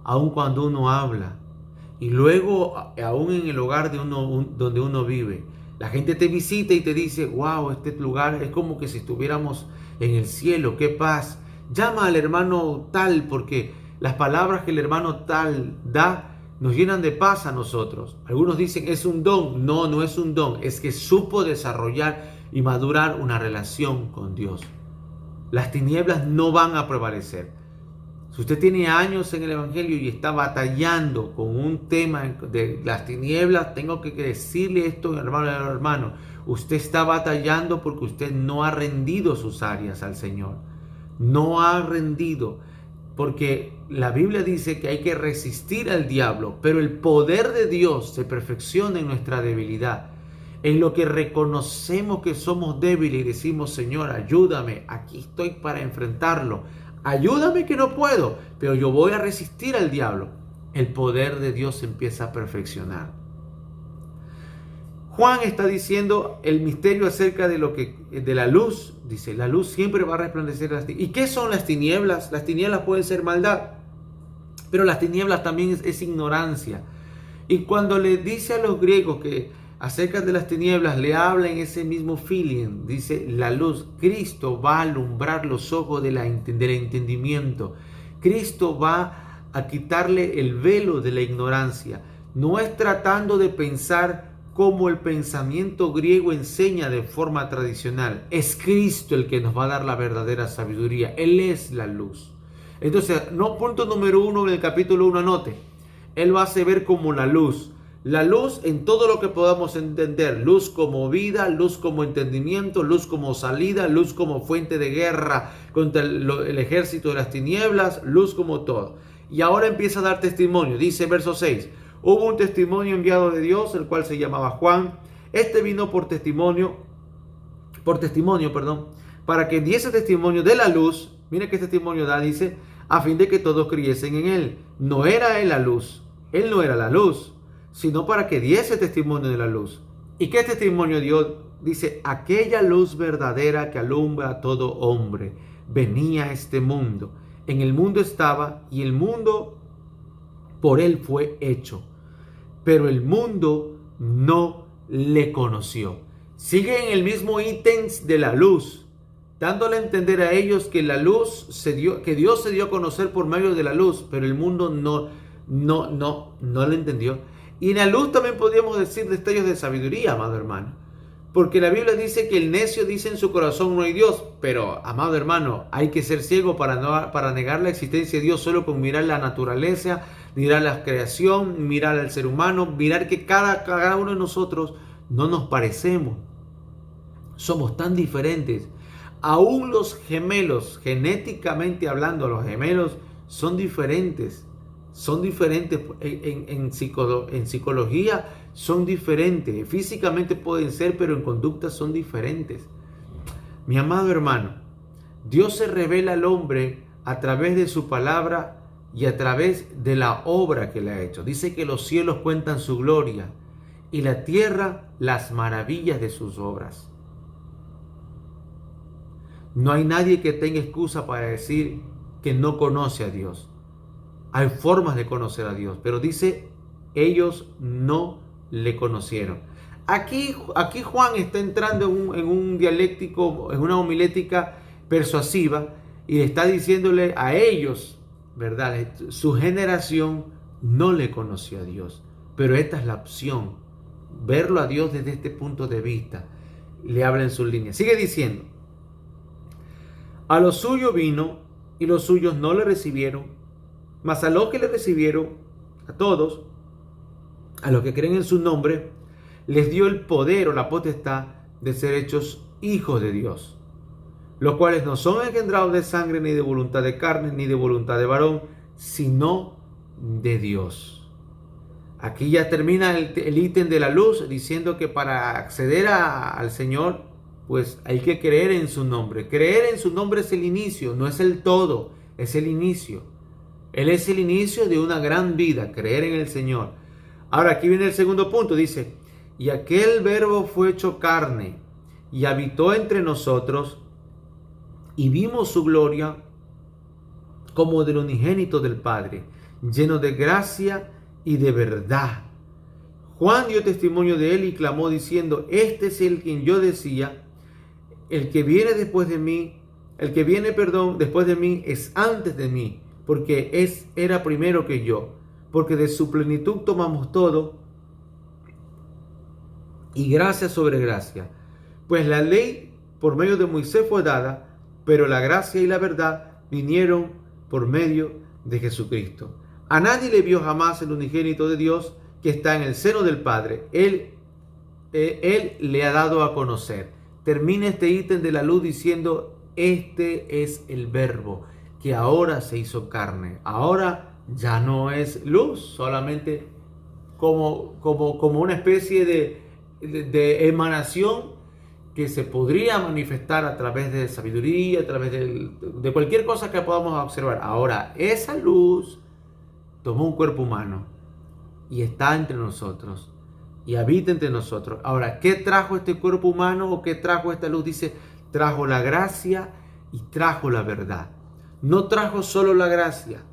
Speaker 1: aún cuando uno habla y luego aún en el hogar de donde uno vive. La gente te visita y te dice: wow, este lugar es como que si estuviéramos en el cielo, qué paz. Llama al hermano tal, porque las palabras que el hermano tal da nos llenan de paz a nosotros. Algunos dicen: es un don. No, no es un don, es que supo desarrollar y madurar una relación con Dios. Las tinieblas no van a prevalecer. Si usted tiene años en el Evangelio y está batallando con un tema de las tinieblas, tengo que decirle esto, hermano. Usted está batallando porque usted no ha rendido sus áreas al Señor. No ha rendido. Porque la Biblia dice que hay que resistir al diablo, pero el poder de Dios se perfecciona en nuestra debilidad. En lo que reconocemos que somos débiles y decimos: Señor, ayúdame, aquí estoy para enfrentarlo. Ayúdame que no puedo, pero yo voy a resistir al diablo. El poder de Dios se empieza a perfeccionar. Juan está diciendo el misterio acerca de la luz. Dice, la luz siempre va a resplandecer las tinieblas. ¿Y qué son las tinieblas? Las tinieblas pueden ser maldad, pero las tinieblas también es ignorancia. Y cuando le dice a los griegos que acerca de las tinieblas, le habla en ese mismo feeling. Dice, la luz. Cristo va a alumbrar los ojos del entendimiento. Cristo va a quitarle el velo de la ignorancia. No es tratando de pensar como el pensamiento griego enseña de forma tradicional. Es Cristo el que nos va a dar la verdadera sabiduría. Él es la luz. Entonces, punto número 1 en el capítulo 1, anote. Él va a hacer ver como la luz. La luz en todo lo que podamos entender. Luz como vida, luz como entendimiento, luz como salida, luz como fuente de guerra contra el ejército de las tinieblas, luz como todo. Y ahora empieza a dar testimonio. Dice verso 6. Hubo un testimonio enviado de Dios, el cual se llamaba Juan. Este vino por testimonio, para que diese testimonio de la luz. Mire qué testimonio da, dice, a fin de que todos creyesen en él. No era él la luz, él no era la luz, sino para que diese testimonio de la luz. ¿Y qué testimonio dio? Dice, aquella luz verdadera que alumbra a todo hombre, venía a este mundo. En el mundo estaba, y el mundo por él fue hecho, pero el mundo no le conoció. Sigue en el mismo ítem de la luz, dándole a entender a ellos que la luz que Dios se dio a conocer por medio de la luz, pero el mundo no le entendió. Y en la luz también podríamos decir destellos de sabiduría, amado hermano, porque la Biblia dice que el necio dice en su corazón no hay Dios, pero, amado hermano, hay que ser ciego para negar la existencia de Dios solo con mirar la naturaleza, mirar la creación, mirar al ser humano, mirar que cada uno de nosotros no nos parecemos. Somos tan diferentes. Aún los gemelos, genéticamente hablando, los gemelos son diferentes. Son diferentes en psicología, son diferentes. Físicamente pueden ser, pero en conducta son diferentes. Mi amado hermano, Dios se revela al hombre a través de su palabra y a través de la obra que le ha hecho. Dice que los cielos cuentan su gloria y la tierra las maravillas de sus obras. No hay nadie que tenga excusa para decir que no conoce a Dios. Hay formas de conocer a Dios, pero dice, ellos no le conocieron. Aquí Juan está entrando en un dialéctico, en una homilética persuasiva, y está diciéndole a ellos, ¿verdad? Su generación no le conoció a Dios, pero esta es la opción, verlo a Dios desde este punto de vista. Le habla en sus líneas. Sigue diciendo, a los suyos vino y los suyos no le recibieron, mas a los que le recibieron, a todos, a los que creen en su nombre, les dio el poder o la potestad de ser hechos hijos de Dios, los cuales no son engendrados de sangre, ni de voluntad de carne, ni de voluntad de varón, sino de Dios. Aquí ya termina el ítem de la luz, diciendo que para acceder al Señor, pues hay que creer en su nombre. Creer en su nombre es el inicio, no es el todo, es el inicio. Él es el inicio de una gran vida, creer en el Señor. Ahora aquí viene el segundo punto, dice, y aquel verbo fue hecho carne y habitó entre nosotros y vimos su gloria como del unigénito del Padre, lleno de gracia y de verdad. Juan dio testimonio de él y clamó diciendo, este es el quien yo decía, el que viene después de mí, después de mí es antes de mí, porque era primero que yo, porque de su plenitud tomamos todo, y gracia sobre gracia. Pues la ley por medio de Moisés fue dada, pero la gracia y la verdad vinieron por medio de Jesucristo. A nadie le vio jamás el unigénito de Dios que está en el seno del Padre. Él le ha dado a conocer. Termina este ítem de la luz diciendo, este es el verbo que ahora se hizo carne. Ahora ya no es luz, solamente como una especie de emanación que se podría manifestar a través de sabiduría, a través de cualquier cosa que podamos observar. Ahora, esa luz tomó un cuerpo humano y está entre nosotros. y habita entre nosotros. Ahora, ¿qué trajo este cuerpo humano o qué trajo esta luz? Dice, trajo la gracia y trajo la verdad. No trajo solo la gracia,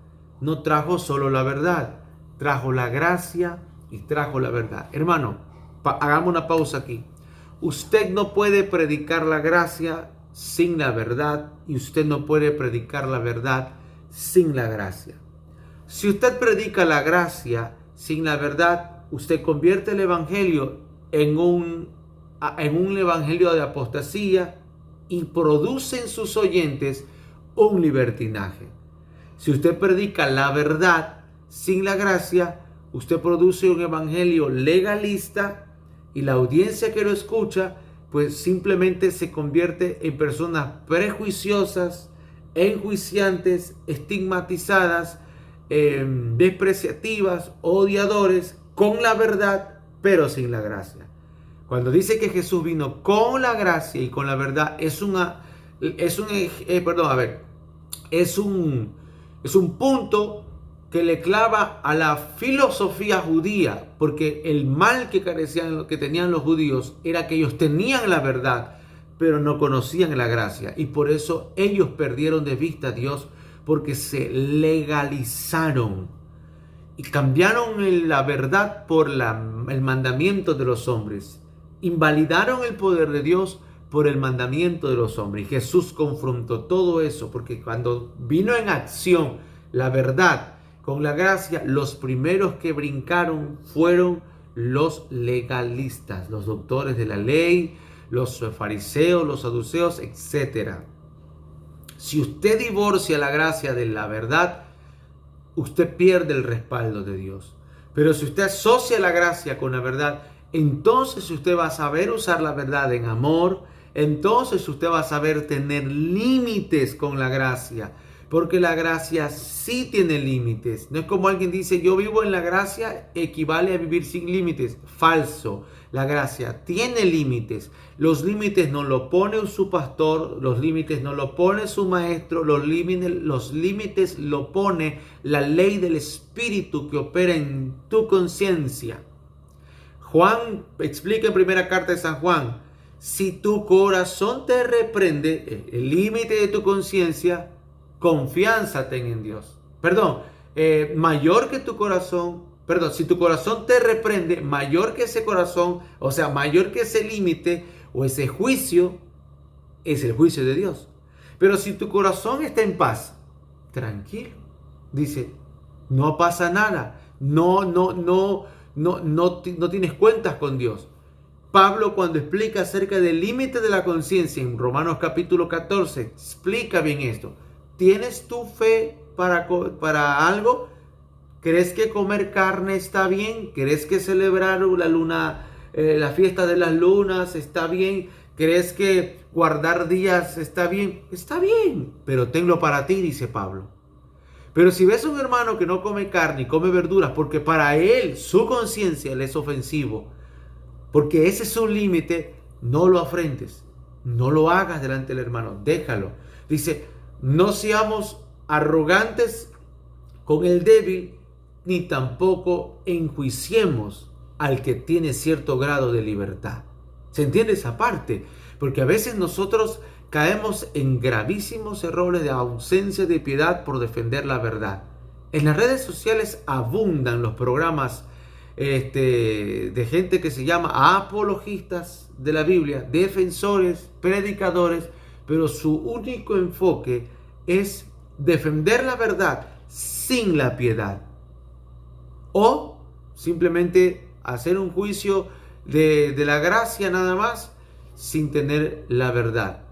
Speaker 1: no trajo solo la verdad, trajo la gracia y trajo la verdad. Hermano, hagamos una pausa aquí. Usted no puede predicar la gracia sin la verdad y usted no puede predicar la verdad sin la gracia. Si usted predica la gracia sin la verdad, usted convierte el evangelio en un evangelio de apostasía y produce en sus oyentes un libertinaje. Si usted predica la verdad sin la gracia, usted produce un evangelio legalista y la audiencia que lo escucha pues simplemente se convierte en personas prejuiciosas, enjuiciantes, estigmatizadas, despreciativas, odiadores, con la verdad, pero sin la gracia. Cuando dice que Jesús vino con la gracia y con la verdad, es un punto que le clava a la filosofía judía, porque el mal que tenían los judíos era que ellos tenían la verdad, pero no conocían la gracia, y por eso ellos perdieron de vista a Dios, porque se legalizaron y cambiaron la verdad por el mandamiento de los hombres. Invalidaron el poder de Dios por el mandamiento de los hombres. Y Jesús confrontó todo eso, porque cuando vino en acción la verdad con la gracia, los primeros que brincaron fueron los legalistas, los doctores de la ley, los fariseos, los saduceos, etc. Si usted divorcia la gracia de la verdad, usted pierde el respaldo de Dios. Pero si usted asocia la gracia con la verdad, entonces usted va a saber usar la verdad en amor, entonces usted va a saber tener límites con la gracia, porque la gracia sí tiene límites. No es como alguien dice, yo vivo en la gracia, equivale a vivir sin límites. Falso. La gracia tiene límites. Los límites no lo pone su pastor, los límites no lo pone su maestro, los límites lo pone la ley del Espíritu que opera en tu conciencia. Juan explica en primera carta de San Juan, si tu corazón te reprende, el límite de tu conciencia, confianza ten en Dios. Mayor que tu corazón, si tu corazón te reprende, mayor que ese corazón, o sea, mayor que ese límite o ese juicio, es el juicio de Dios. Pero si tu corazón está en paz, tranquilo, dice, no pasa nada, no tienes cuentas con Dios. Pablo, cuando explica acerca del límite de la conciencia en Romanos capítulo 14, explica bien esto. ¿Tienes tu fe para algo? ¿Crees que comer carne está bien? ¿Crees que celebrar la fiesta de las lunas está bien? ¿Crees que guardar días está bien? Está bien, pero tenlo para ti, dice Pablo. Pero si ves a un hermano que no come carne y come verduras, porque para él, su conciencia le es ofensivo, porque ese es su límite, no lo afrentes, no lo hagas delante del hermano, déjalo. Dice, no seamos arrogantes con el débil, ni tampoco enjuiciemos al que tiene cierto grado de libertad. ¿Se entiende esa parte? Porque a veces nosotros caemos en gravísimos errores de ausencia de piedad por defender la verdad. En las redes sociales abundan los programas de gente que se llama apologistas de la Biblia, defensores, predicadores, pero su único enfoque es defender la verdad sin la piedad, o simplemente hacer un juicio de la gracia nada más sin tener la verdad.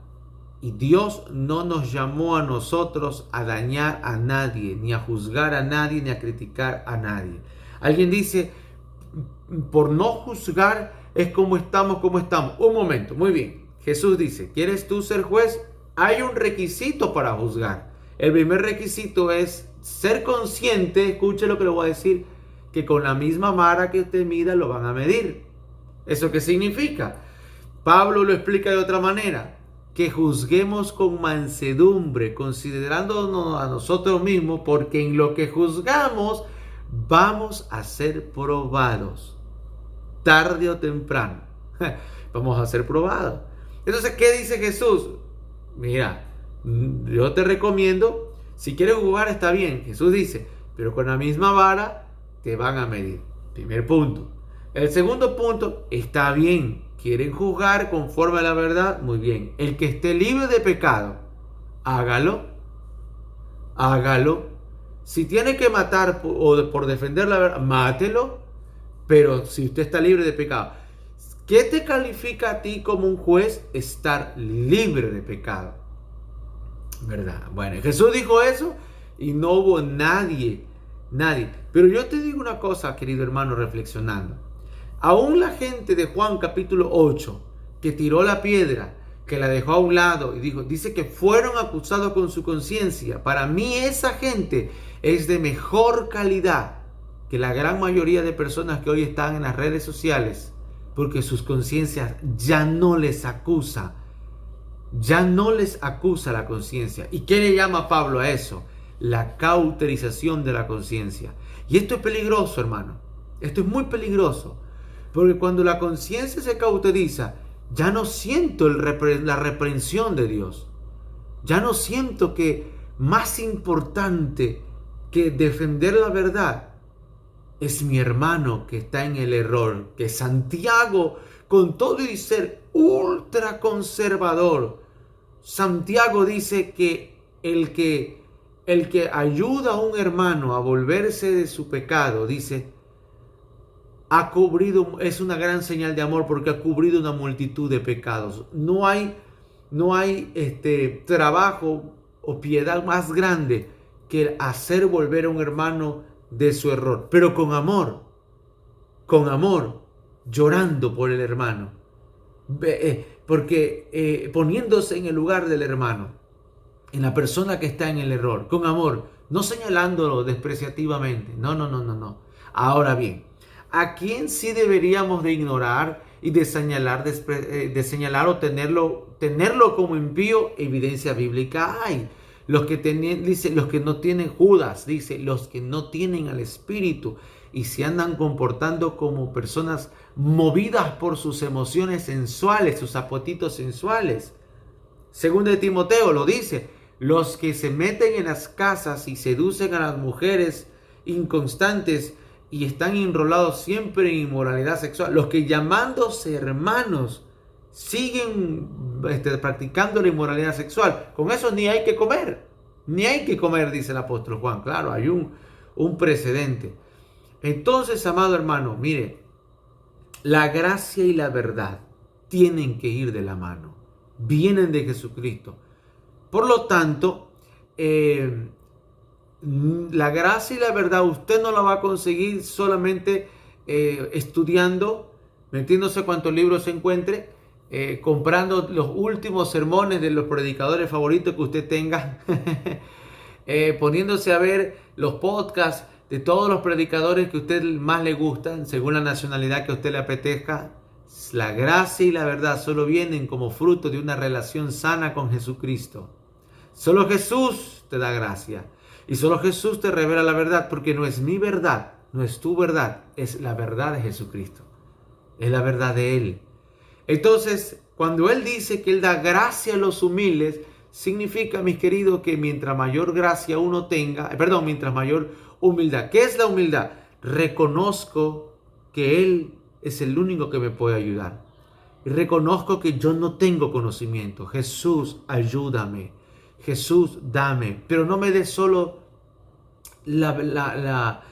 Speaker 1: Y Dios no nos llamó a nosotros a dañar a nadie, ni a juzgar a nadie, ni a criticar a nadie. Alguien dice, por no juzgar es como estamos. Un momento, muy bien. Jesús dice, ¿quieres tú ser juez? Hay un requisito para juzgar. El primer requisito es ser consciente, escuche lo que le voy a decir, que con la misma vara que usted mida lo van a medir. ¿Eso qué significa? Pablo lo explica de otra manera, que juzguemos con mansedumbre, considerándonos a nosotros mismos, porque en lo que juzgamos vamos a ser probados. tarde o temprano, vamos a ser probados. Entonces, ¿qué dice Jesús? Mira, yo te recomiendo, si quieres jugar está bien, Jesús dice, pero con la misma vara te van a medir. Primer punto. El segundo punto, está bien, quieren juzgar conforme a la verdad, muy bien. El que esté libre de pecado, hágalo. Si tiene que matar por defender la verdad, mátelo. Pero si usted está libre de pecado, ¿qué te califica a ti como un juez estar libre de pecado? ¿Verdad? Bueno, Jesús dijo eso y no hubo nadie. Pero yo te digo una cosa, querido hermano, reflexionando. Aún la gente de Juan capítulo 8, que tiró la piedra, que la dejó a un lado y dice que fueron acusados con su conciencia. Para mí esa gente es de mejor calidad que la gran mayoría de personas que hoy están en las redes sociales, porque sus conciencias ya no les acusa. Ya no les acusa la conciencia. ¿Y qué le llama Pablo a eso? La cauterización de la conciencia. Y esto es peligroso, hermano. Esto es muy peligroso. Porque cuando la conciencia se cauteriza, ya no siento la reprensión de Dios. Ya no siento que más importante que defender la verdad es mi hermano que está en el error. Que Santiago, con todo y ser ultra conservador, Santiago dice que el que ayuda a un hermano a volverse de su pecado, dice, es una gran señal de amor porque ha cubrido una multitud de pecados. No hay trabajo o piedad más grande que hacer volver a un hermano de su error, pero con amor, llorando por el hermano, porque poniéndose en el lugar del hermano, en la persona que está en el error, con amor, no señalándolo despreciativamente, no. Ahora bien, ¿a quién sí deberíamos de ignorar y de señalar o tenerlo como impío? Evidencia bíblica hay. Dice, los que no tienen Judas, dice, los que no tienen al Espíritu y se andan comportando como personas movidas por sus emociones sensuales, sus apetitos sensuales. Segundo de Timoteo lo dice, los que se meten en las casas y seducen a las mujeres inconstantes y están enrolados siempre en inmoralidad sexual, los que llamándose hermanos siguen practicando la inmoralidad sexual, con eso ni hay que comer, dice el apóstol Juan. Claro, hay un precedente. Entonces, amado hermano, mire, la gracia y la verdad tienen que ir de la mano, vienen de Jesucristo. Por lo tanto, la gracia y la verdad usted no la va a conseguir solamente estudiando, metiéndose cuantos libros se encuentre, comprando los últimos sermones de los predicadores favoritos que usted tenga, poniéndose a ver los podcasts de todos los predicadores que a usted más le gustan, según la nacionalidad que a usted le apetezca. La gracia y la verdad solo vienen como fruto de una relación sana con Jesucristo. Solo Jesús te da gracia. Y solo Jesús te revela la verdad, porque no es mi verdad, no es tu verdad, es la verdad de Jesucristo. Es la verdad de Él. Entonces, cuando Él dice que Él da gracia a los humildes, significa, mis queridos, que mientras mayor gracia uno tenga, mientras mayor humildad. ¿Qué es la humildad? Reconozco que Él es el único que me puede ayudar. Y reconozco que yo no tengo conocimiento. Jesús, ayúdame. Jesús, dame. Pero no me des solo la verdad.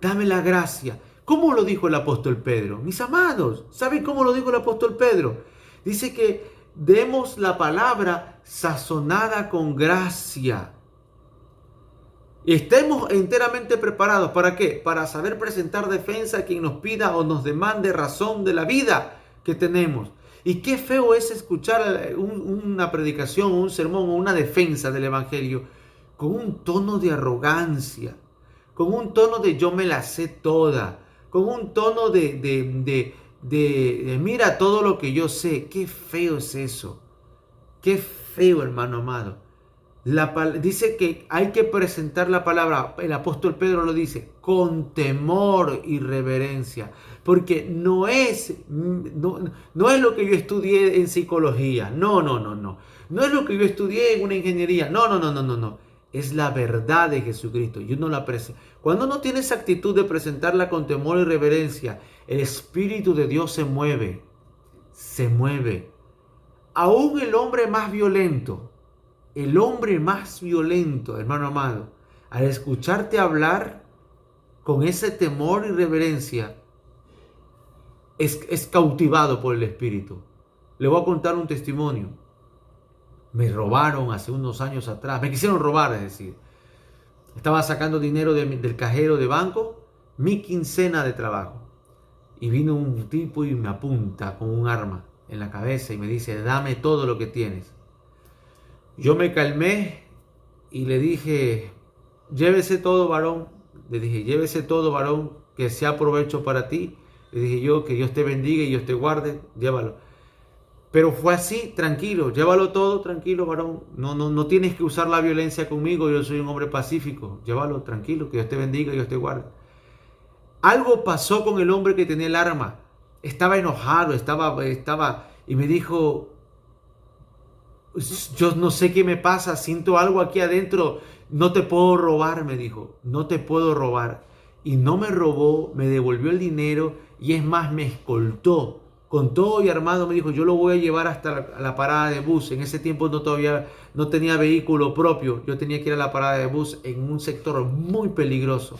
Speaker 1: Dame la gracia. ¿Cómo lo dijo el apóstol Pedro? Mis amados, ¿saben cómo lo dijo el apóstol Pedro? Dice que demos la palabra sazonada con gracia. Y estemos enteramente preparados. ¿Para qué? Para saber presentar defensa a quien nos pida o nos demande razón de la vida que tenemos. Y qué feo es escuchar una predicación, un sermón o una defensa del evangelio con un tono de arrogancia, con un tono de yo me la sé toda, con un tono de mira todo lo que yo sé. Qué feo es eso. Qué feo, hermano amado. Dice que hay que presentar la palabra, el apóstol Pedro lo dice, con temor y reverencia. porque no es lo que yo estudié en psicología, no es lo que yo estudié en una ingeniería, no, es la verdad de Jesucristo. Y uno la presenta. Cuando uno tiene esa actitud de presentarla con temor y reverencia, el Espíritu de Dios se mueve, aún el hombre más violento, hermano amado, al escucharte hablar con ese temor y reverencia, es cautivado por el Espíritu. Le voy a contar un testimonio. Me robaron hace unos años atrás. Me quisieron robar, es decir. Estaba sacando dinero del cajero de banco, mi quincena de trabajo. Y vino un tipo y me apunta con un arma en la cabeza y me dice, dame todo lo que tienes. Yo me calmé y le dije, llévese todo, varón. Le dije, llévese todo, varón, que sea provecho para ti. Le dije yo, que Dios te bendiga y Dios te guarde, llévalo. Pero fue así, tranquilo, llévalo todo, tranquilo, varón. No tienes que usar la violencia conmigo, yo soy un hombre pacífico. Llévalo, tranquilo, que Dios te bendiga y Dios te guarde. Algo pasó con el hombre que tenía el arma. Estaba enojado, y me dijo, yo no sé qué me pasa, siento algo aquí adentro, no te puedo robar, me dijo, no te puedo robar. Y no me robó, me devolvió el dinero y es más, me escoltó. Con todo y armado me dijo, yo lo voy a llevar hasta la parada de bus. En ese tiempo todavía no tenía vehículo propio. Yo tenía que ir a la parada de bus en un sector muy peligroso.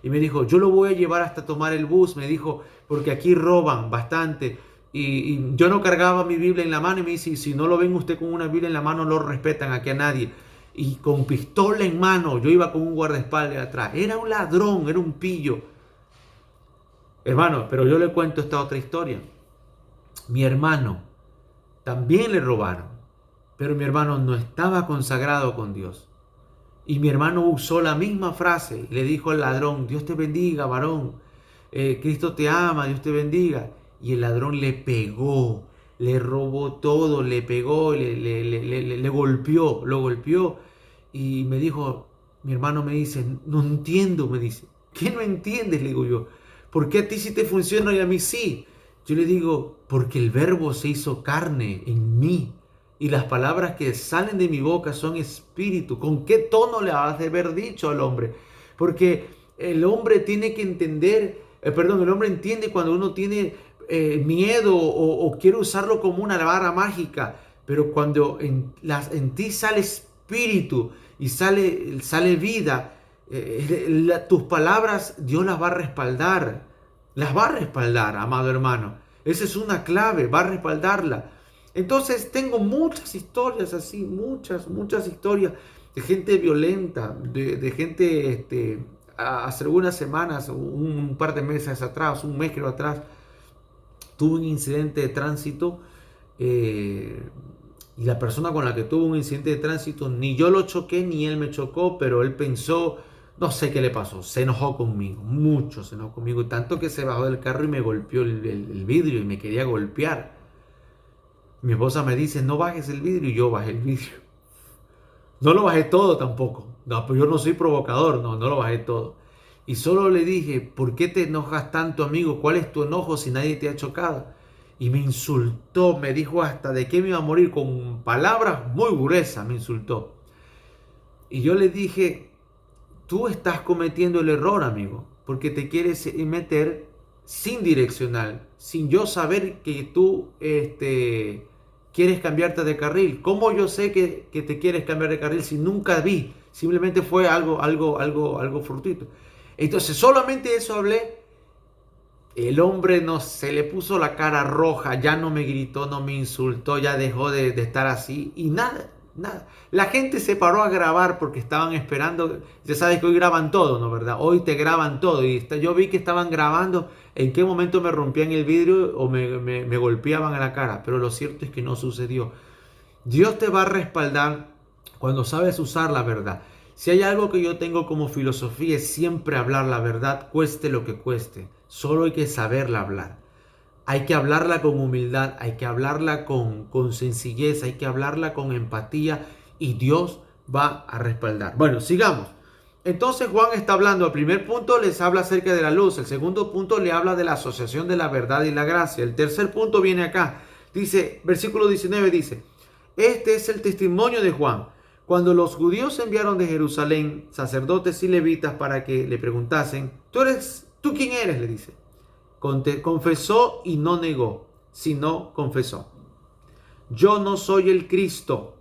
Speaker 1: Y me dijo, yo lo voy a llevar hasta tomar el bus. Me dijo, porque aquí roban bastante. Y yo no cargaba mi Biblia en la mano. Y me dice, si no lo ven usted con una Biblia en la mano, no respetan aquí a nadie. Y con pistola en mano, yo iba con un guardaespaldas atrás. Era un ladrón, era un pillo. Hermano, pero yo le cuento esta otra historia. Mi hermano también le robaron, pero mi hermano no estaba consagrado con Dios. Y mi hermano usó la misma frase, le dijo al ladrón, Dios te bendiga, varón, Cristo te ama, Dios te bendiga. Y el ladrón le pegó, le robó todo, le pegó, le golpeó, lo golpeó. Y me dijo, mi hermano me dice, no entiendo, me dice. ¿Qué no entiendes? Le digo yo. ¿Por qué a ti sí te funciona y a mí sí? Yo le digo, porque el verbo se hizo carne en mí y las palabras que salen de mi boca son espíritu. ¿Con qué tono le has de haber dicho al hombre? Porque el hombre tiene que entender, el hombre entiende cuando uno tiene miedo o quiere usarlo como una vara mágica, pero cuando en ti sale espíritu y sale vida, tus palabras Dios las va a respaldar. Las va a respaldar, amado hermano. Esa es una clave, va a respaldarla. Entonces tengo muchas historias así, muchas historias de gente violenta, de gente, hace algunas semanas, un par de meses atrás, un mes creo atrás, tuve un incidente de tránsito y la persona con la que tuve un incidente de tránsito, ni yo lo choqué ni él me chocó, pero él pensó, no sé qué le pasó, se enojó conmigo, mucho se enojó conmigo, tanto que se bajó del carro y me golpeó el vidrio y me quería golpear. Mi esposa me dice, no bajes el vidrio, y yo bajé el vidrio. No lo bajé todo tampoco, no, pero yo no soy provocador, no lo bajé todo. Y solo le dije, ¿por qué te enojas tanto, amigo? ¿Cuál es tu enojo si nadie te ha chocado? Y me insultó, me dijo hasta de qué me iba a morir, con palabras muy gruesas me insultó. Y yo le dije, tú estás cometiendo el error, amigo, porque te quieres meter sin direccional, sin yo saber que tú quieres cambiarte de carril. ¿Cómo yo sé que te quieres cambiar de carril si nunca vi? Simplemente fue algo fortuito. Entonces, solamente eso hablé. El hombre no se le puso la cara roja, ya no me gritó, no me insultó, ya dejó de estar así y nada. La gente se paró a grabar porque estaban esperando. Ya sabes que hoy graban todo, ¿no? ¿Verdad? Hoy te graban todo. Y yo vi que estaban grabando en qué momento me rompían el vidrio o me golpeaban en la cara. Pero lo cierto es que no sucedió. Dios te va a respaldar cuando sabes usar la verdad. Si hay algo que yo tengo como filosofía es siempre hablar la verdad, cueste lo que cueste. Solo hay que saberla hablar. Hay que hablarla con humildad, hay que hablarla con sencillez, hay que hablarla con empatía y Dios va a respaldar. Bueno, sigamos. Entonces Juan está hablando, el primer punto les habla acerca de la luz, el segundo punto le habla de la asociación de la verdad y la gracia, el tercer punto viene acá, dice, versículo 19 dice, este es el testimonio de Juan. Cuando los judíos enviaron de Jerusalén sacerdotes y levitas para que le preguntasen, ¿tú quién eres? Le dice. Confesó y no negó, sino confesó. Yo no soy el Cristo.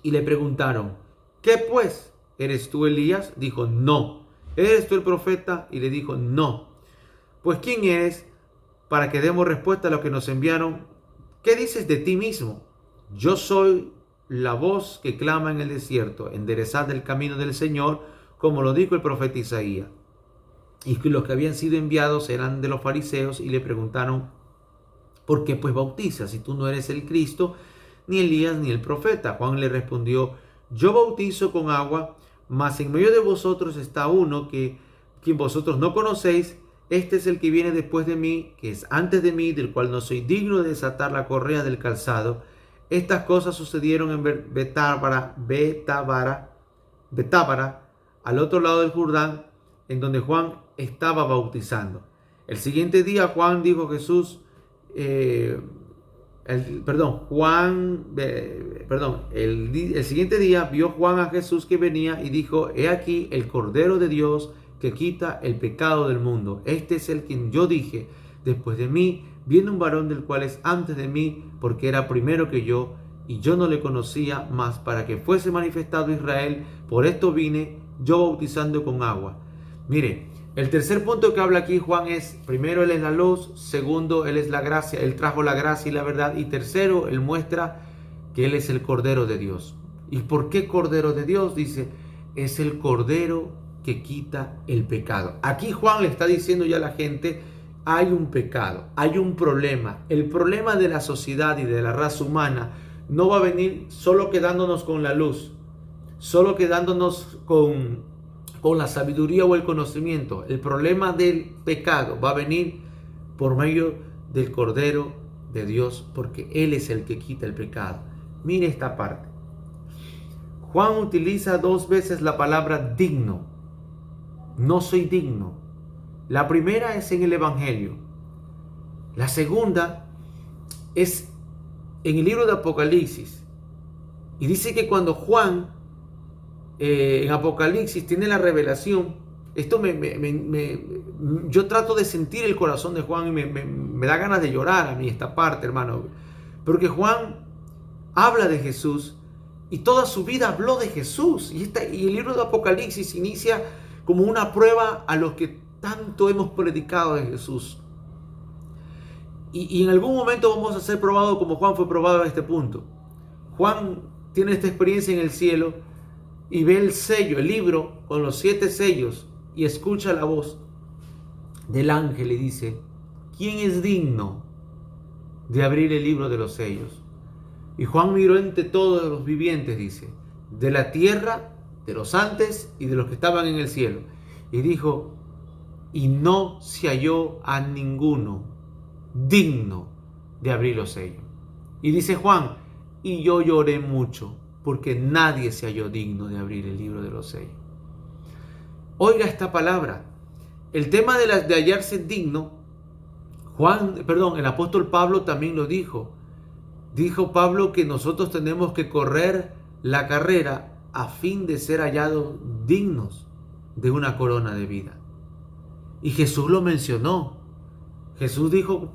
Speaker 1: Y le preguntaron, ¿qué pues? ¿Eres tú Elías? Dijo, no. ¿Eres tú el profeta? Y le dijo, no. Pues ¿quién eres? Para que demos respuesta a lo que nos enviaron. ¿Qué dices de ti mismo? Yo soy la voz que clama en el desierto, enderezad el camino del Señor, como lo dijo el profeta Isaías. Y que los que habían sido enviados eran de los fariseos y le preguntaron, ¿por qué pues bautizas si tú no eres el Cristo, ni Elías, ni el profeta? Juan le respondió, yo bautizo con agua, mas en medio de vosotros está uno quien vosotros no conocéis. Este es el que viene después de mí, que es antes de mí, del cual no soy digno de desatar la correa del calzado. Estas cosas sucedieron en Betábara, al otro lado del Jordán, en donde Juan estaba bautizando. El siguiente día Juan dijo a Jesús, el siguiente día vio Juan a Jesús que venía y dijo, he aquí el Cordero de Dios que quita el pecado del mundo. Este es el quien yo dije, después de mí viene un varón del cual es antes de mí, porque era primero que yo, y yo no le conocía, mas para que fuese manifestado Israel, por esto vine yo bautizando con agua. Mire, el tercer punto que habla aquí Juan es, primero, Él es la luz, segundo, Él es la gracia, Él trajo la gracia y la verdad, y tercero, Él muestra que Él es el Cordero de Dios. ¿Y por qué Cordero de Dios? Dice, es el Cordero que quita el pecado. Aquí Juan le está diciendo ya a la gente, hay un pecado, hay un problema. El problema de la sociedad y de la raza humana no va a venir solo quedándonos con la luz, solo quedándonos con la sabiduría o el conocimiento. El problema del pecado va a venir por medio del Cordero de Dios, porque Él es el que quita el pecado. Mire esta parte. Juan utiliza 2 veces la palabra digno. No soy digno. La primera es en el Evangelio. La segunda es en el libro de Apocalipsis. Y dice que cuando Juan en Apocalipsis tiene la revelación, esto yo trato de sentir el corazón de Juan y me da ganas de llorar a mí esta parte, hermano. Porque Juan habla de Jesús y toda su vida habló de Jesús. Y el libro de Apocalipsis inicia como una prueba a los que tanto hemos predicado de Jesús. Y en algún momento vamos a ser probados como Juan fue probado a este punto. Juan tiene esta experiencia en el cielo y ve el sello, el libro con los 7 sellos, y escucha la voz del ángel y dice, ¿quién es digno de abrir el libro de los sellos? Y Juan miró entre todos los vivientes, dice, de la tierra, de los antes y de los que estaban en el cielo, y dijo, y no se halló a ninguno digno de abrir los sellos. Y dice Juan, y yo lloré mucho, porque nadie se halló digno de abrir el libro de los sellos. Oiga esta palabra. El tema de hallarse digno, el apóstol Pablo también lo dijo. Dijo Pablo que nosotros tenemos que correr la carrera a fin de ser hallados dignos de una corona de vida. Y Jesús lo mencionó. Jesús dijo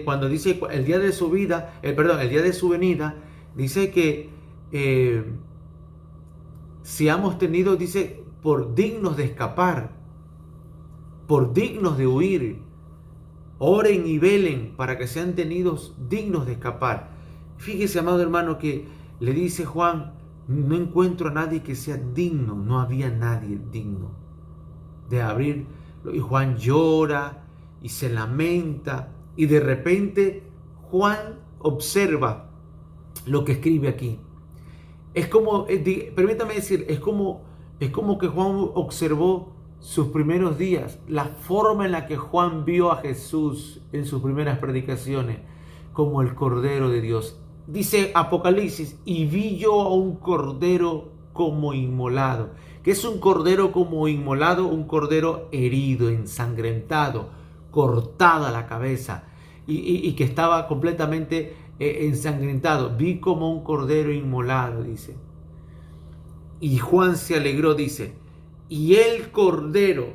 Speaker 1: cuando dice el día de su vida, el día de su venida, dice que seamos tenidos, dice, por dignos de escapar, por dignos de huir. Oren y velen para que sean tenidos dignos de escapar. Fíjese, amado hermano, que le dice Juan, no encuentro a nadie que sea digno. No había nadie digno de abrir. Y Juan llora y se lamenta. Y de repente Juan observa lo que escribe aquí. Es como, permítame decir, es como que Juan observó sus primeros días, la forma en la que Juan vio a Jesús en sus primeras predicaciones, como el Cordero de Dios. Dice Apocalipsis, y vi yo a un Cordero como inmolado. ¿Qué es un cordero como inmolado? Un cordero herido, ensangrentado, cortada la cabeza y que estaba completamente ensangrentado. Vi como un cordero inmolado, dice. Y Juan se alegró, dice, y el cordero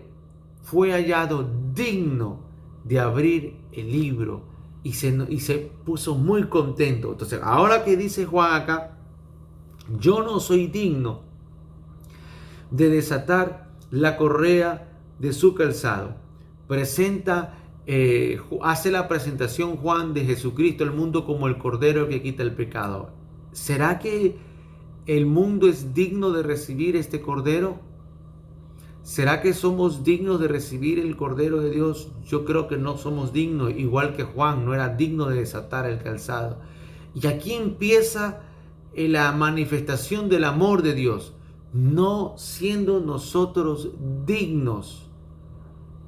Speaker 1: fue hallado digno de abrir el libro y se puso muy contento. Entonces, ahora que dice Juan acá, yo no soy digno de desatar la correa de su calzado. Hace la presentación Juan de Jesucristo al mundo como el cordero que quita el pecado. ¿Será que el mundo es digno de recibir este cordero? ¿Será que somos dignos de recibir el Cordero de Dios? Yo creo que no somos dignos, igual que Juan no era digno de desatar el calzado. Y aquí empieza la manifestación del amor de Dios, no siendo nosotros dignos.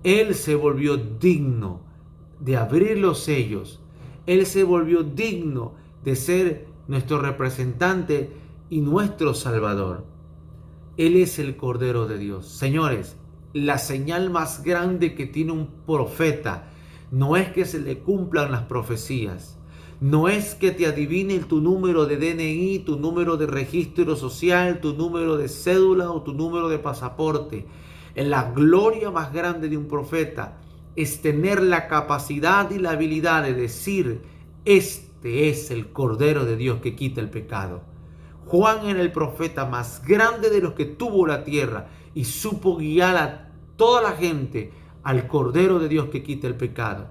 Speaker 1: Él se volvió digno de abrir los sellos. Él se volvió digno de ser nuestro representante y nuestro Salvador. Él es el Cordero de Dios. Señores, la señal más grande que tiene un profeta no es que se le cumplan las profecías, no es que te adivinen tu número de DNI, tu número de registro social, tu número de cédula o tu número de pasaporte. La gloria más grande de un profeta es tener la capacidad y la habilidad de decir, este es el Cordero de Dios que quita el pecado. Juan era el profeta más grande de los que tuvo la tierra y supo guiar a toda la gente al Cordero de Dios que quita el pecado.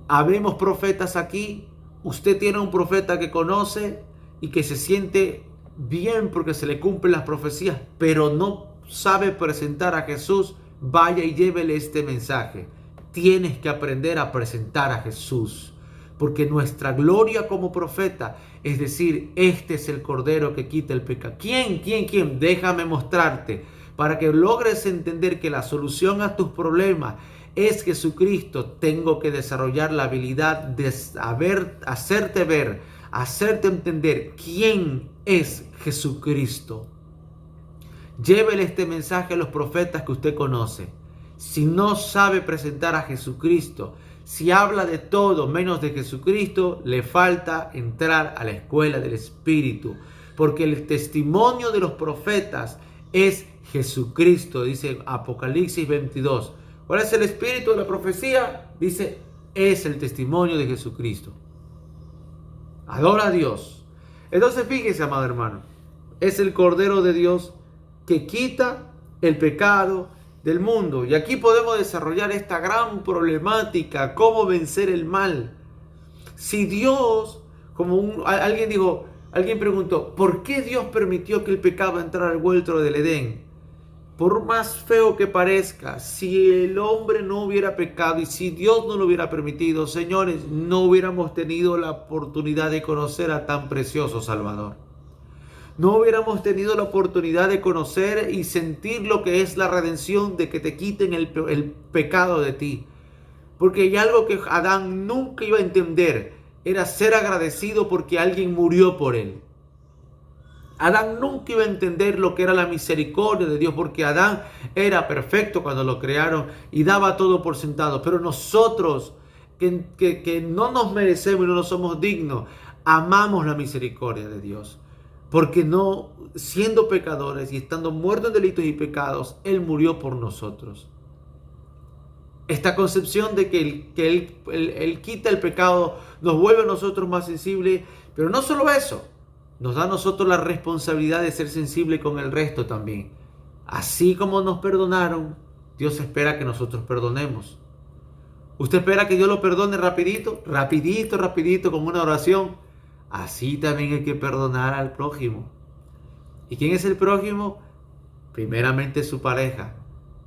Speaker 1: Habemos profetas aquí. Usted tiene un profeta que conoce y que se siente bien porque se le cumplen las profecías, pero no sabe presentar a Jesús. Vaya y llévele este mensaje. Tienes que aprender a presentar a Jesús. Porque nuestra gloria como profeta es decir, este es el Cordero que quita el pecado. ¿Quién? Déjame mostrarte para que logres entender que la solución a tus problemas es Jesucristo. Tengo que desarrollar la habilidad de hacerte ver, hacerte entender quién es Jesucristo. Llévele este mensaje a los profetas que usted conoce. Si no sabe presentar a Jesucristo, si habla de todo menos de Jesucristo, le falta entrar a la escuela del Espíritu. Porque el testimonio de los profetas es Jesucristo, dice Apocalipsis 22. ¿Cuál es el espíritu de la profecía? Dice, es el testimonio de Jesucristo. Adora a Dios. Entonces fíjese, amado hermano, es el Cordero de Dios que quita el pecado del mundo. Y aquí podemos desarrollar esta gran problemática, cómo vencer el mal. Si Dios, alguien preguntó, ¿por qué Dios permitió que el pecado entrara al huerto del Edén? Por más feo que parezca, si el hombre no hubiera pecado y si Dios no lo hubiera permitido, señores, no hubiéramos tenido la oportunidad de conocer a tan precioso Salvador. No hubiéramos tenido la oportunidad de conocer y sentir lo que es la redención, de que te quiten el pecado de ti. Porque hay algo que Adán nunca iba a entender, era ser agradecido porque alguien murió por él. Adán nunca iba a entender lo que era la misericordia de Dios, porque Adán era perfecto cuando lo crearon y daba todo por sentado. Pero nosotros, que no nos merecemos y no nos somos dignos, amamos la misericordia de Dios. Porque no, siendo pecadores y estando muertos en delitos y pecados, Él murió por nosotros. Esta concepción de que Él quita el pecado nos vuelve a nosotros más sensibles, pero no solo eso, nos da a nosotros la responsabilidad de ser sensibles con el resto también. Así como nos perdonaron, Dios espera que nosotros perdonemos. ¿Usted espera que Dios lo perdone rapidito, con una oración? Así también hay que perdonar al prójimo. ¿Y quién es el prójimo? Primeramente su pareja.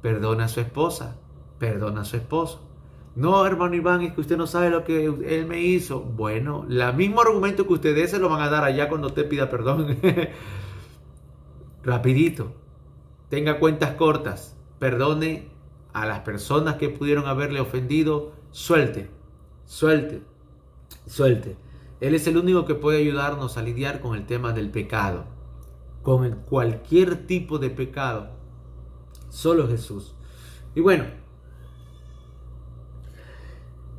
Speaker 1: Perdona a su esposa, perdona a su esposo. No, hermano Iván, es que usted no sabe lo que él me hizo. Bueno, el mismo argumento que ustedes se lo van a dar allá cuando usted pida perdón. Rapidito. Tenga cuentas cortas. Perdone a las personas que pudieron haberle ofendido. Suelte. Él es el único que puede ayudarnos a lidiar con el tema del pecado. con cualquier tipo de pecado. Solo Jesús. Y bueno,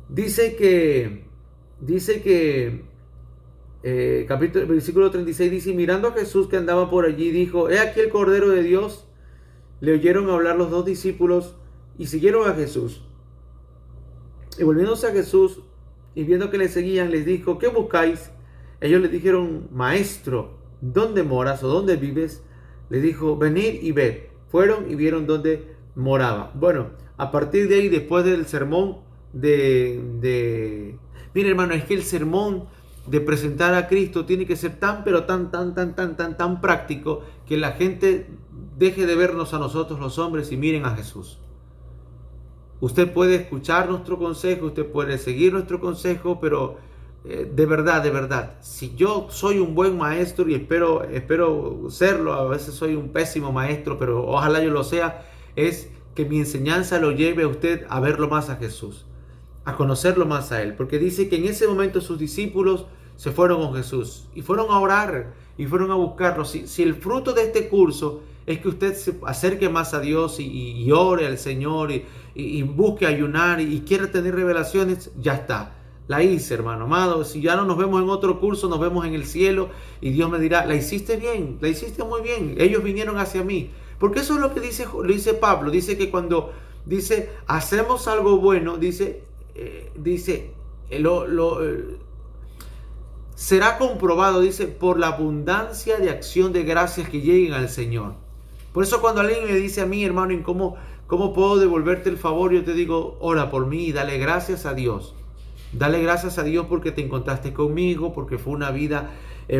Speaker 1: dice que versículo 36 dice, mirando a Jesús que andaba por allí, dijo, he aquí el Cordero de Dios. Le oyeron hablar los dos discípulos y siguieron a Jesús. Y volviéndose a Jesús y viendo que le seguían, les dijo, ¿qué buscáis? Ellos le dijeron, Maestro, ¿dónde moras o dónde vives? Le dijo, venid y ved. Fueron y vieron dónde moraba. Bueno, a partir de ahí, después del sermón Mire, hermano, es que el sermón de presentar a Cristo tiene que ser tan práctico que la gente deje de vernos a nosotros los hombres y miren a Jesús. Usted puede escuchar nuestro consejo, usted puede seguir nuestro consejo, pero de verdad, si yo soy un buen maestro y espero serlo, a veces soy un pésimo maestro, pero ojalá yo lo sea, es que mi enseñanza lo lleve a usted a verlo más a Jesús, a conocerlo más a Él, porque dice que en ese momento sus discípulos se fueron con Jesús y fueron a orar y fueron a buscarlo. Si el fruto de este curso es que usted se acerque más a Dios y ore al Señor y busque ayunar y quiera tener revelaciones, ya está. La hice, hermano amado. Si ya no nos vemos en otro curso, nos vemos en el cielo y Dios me dirá, la hiciste bien, la hiciste muy bien. Ellos vinieron hacia mí. Porque eso es lo que dice Pablo. Dice que cuando dice, hacemos algo bueno, será comprobado, dice, por la abundancia de acción de gracias que lleguen al Señor. Por eso cuando alguien me dice a mí, hermano, ¿en cómo puedo devolverte el favor? Yo te digo, ora por mí y dale gracias a Dios. Dale gracias a Dios porque te encontraste conmigo, porque fue una vida,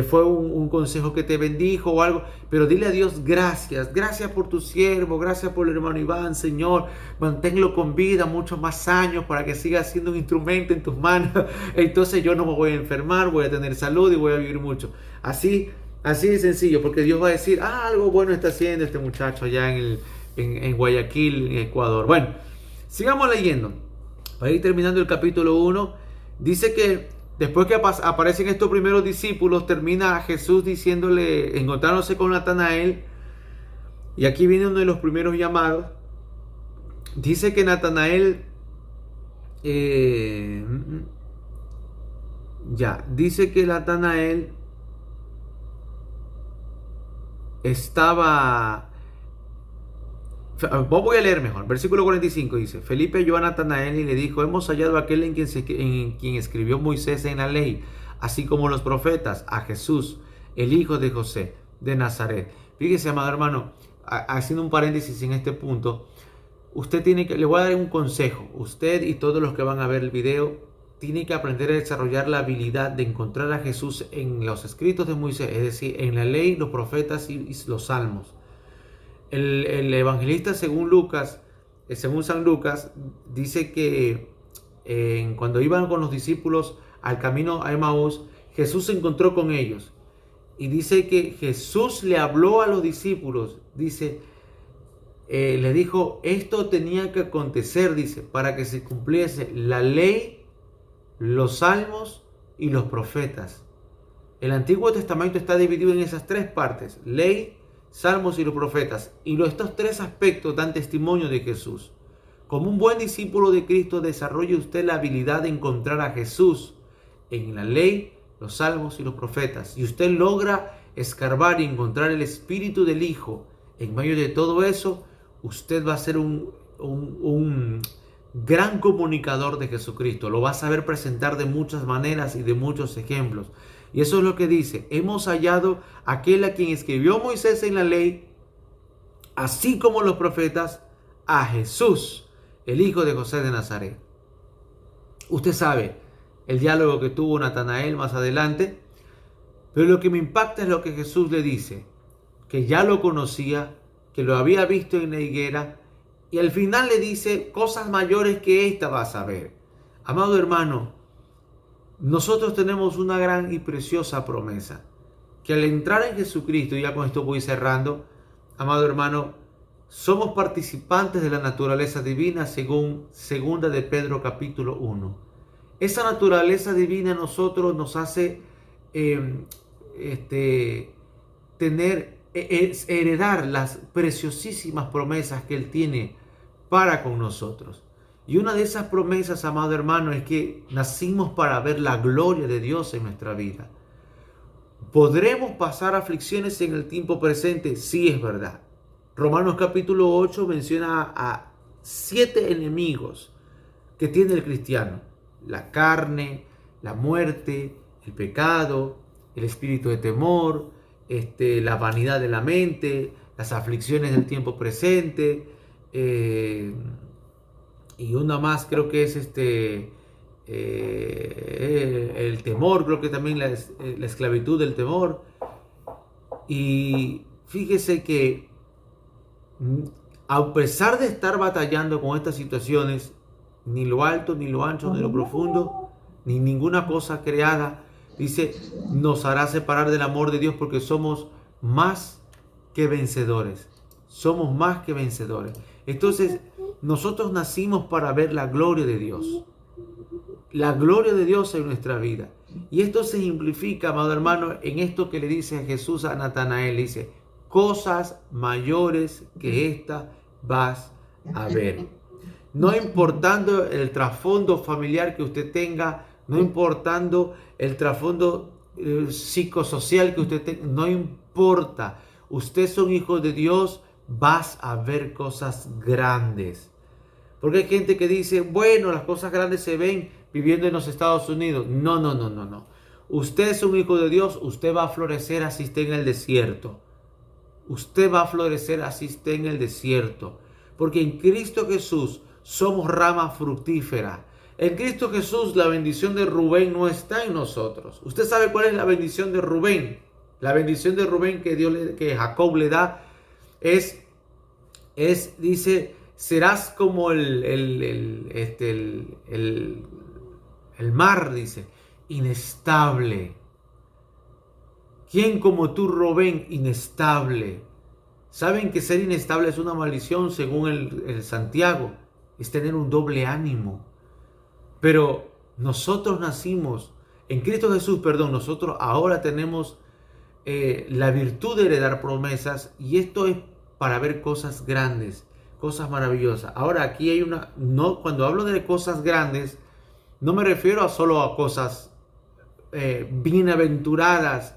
Speaker 1: fue un consejo que te bendijo o algo. Pero dile a Dios gracias. Gracias por tu siervo, gracias por el hermano Iván, Señor. Manténlo con vida muchos más años para que siga siendo un instrumento en tus manos. Entonces yo no me voy a enfermar, voy a tener salud y voy a vivir mucho. Así de sencillo, porque Dios va a decir, algo bueno está haciendo este muchacho allá en Guayaquil, en Ecuador. Bueno, sigamos leyendo. Para ir terminando el capítulo 1, dice que después que aparecen estos primeros discípulos, termina Jesús diciéndole, encontrándose con Natanael, y aquí viene uno de los primeros llamados. Dice que Natanael, estaba... Voy a leer mejor. Versículo 45 dice, Felipe halló a Natanael y le dijo, hemos hallado a aquel en quien escribió Moisés en la ley, así como los profetas, a Jesús, el hijo de José, de Nazaret. Fíjese, amado hermano, haciendo un paréntesis en este punto, le voy a dar un consejo. Usted y todos los que van a ver el video, tienen que aprender a desarrollar la habilidad de encontrar a Jesús en los escritos de Moisés, es decir, en la ley, los profetas y los salmos. El evangelista según San Lucas, dice que cuando iban con los discípulos al camino a Emaús, Jesús se encontró con ellos. Y dice que Jesús le habló a los discípulos, dice, le dijo, esto tenía que acontecer, dice, para que se cumpliese la ley, los salmos y los profetas. El Antiguo Testamento está dividido en esas tres partes, ley, salmos y los profetas. Y estos tres aspectos dan testimonio de Jesús. Como un buen discípulo de Cristo, desarrolle usted la habilidad de encontrar a Jesús en la ley, los salmos y los profetas. Y usted logra escarbar y encontrar el Espíritu del Hijo. En medio de todo eso, usted va a ser un gran comunicador de Jesucristo. Lo va a saber presentar de muchas maneras y de muchos ejemplos. Y eso es lo que dice, hemos hallado aquel a quien escribió Moisés en la ley, así como los profetas, a Jesús, el hijo de José de Nazaret. Usted sabe el diálogo que tuvo Natanael más adelante, pero lo que me impacta es lo que Jesús le dice, que ya lo conocía, que lo había visto en la higuera, y al final le dice, cosas mayores que esta vas a ver. Amado hermano, nosotros tenemos una gran y preciosa promesa, que al entrar en Jesucristo, y ya con esto voy cerrando, amado hermano, somos participantes de la naturaleza divina según 2 de Pedro capítulo 1. Esa naturaleza divina a nosotros nos hace tener es heredar las preciosísimas promesas que Él tiene para con nosotros. Y una de esas promesas, amado hermano, es que nacimos para ver la gloria de Dios en nuestra vida. ¿Podremos pasar aflicciones en el tiempo presente? Sí, es verdad. Romanos capítulo 8 menciona a 7 enemigos que tiene el cristiano: la carne, la muerte, el pecado, el espíritu de temor, la vanidad de la mente, las aflicciones del tiempo presente, y una más creo que es el temor, creo que también la esclavitud del temor. Y fíjese que a pesar de estar batallando con estas situaciones, ni lo alto, ni lo ancho, ni lo profundo, ni ninguna cosa creada, dice, nos hará separar del amor de Dios, porque somos más que vencedores. Somos más que vencedores. Entonces, nosotros nacimos para ver la gloria de Dios. La gloria de Dios en nuestra vida. Y esto se simplifica, amado hermano, en esto que le dice Jesús a Natanael. Dice, cosas mayores que esta vas a ver. No importando el trasfondo familiar que usted tenga, no importando el trasfondo psicosocial que usted tenga, no importa. Usted es un hijo de Dios, vas a ver cosas grandes. Porque hay gente que dice, bueno, las cosas grandes se ven viviendo en los Estados Unidos. No, no, no, no, no. Usted es un hijo de Dios, usted va a florecer así esté en el desierto. Usted va a florecer así esté en el desierto. Porque en Cristo Jesús somos rama fructífera. En Cristo Jesús la bendición de Rubén no está en nosotros. ¿Usted sabe cuál es la bendición de Rubén? La bendición de Rubén que Jacob le da dice, serás como el mar, dice, inestable. ¿Quién como tú, Rubén, inestable? ¿Saben que ser inestable es una maldición según el Santiago? Es tener un doble ánimo. Pero nosotros nacimos, en Cristo Jesús, nosotros ahora tenemos la virtud de heredar promesas, y esto es para ver cosas grandes, cosas maravillosas. Ahora aquí hay cuando hablo de cosas grandes, no me refiero solo a cosas bienaventuradas,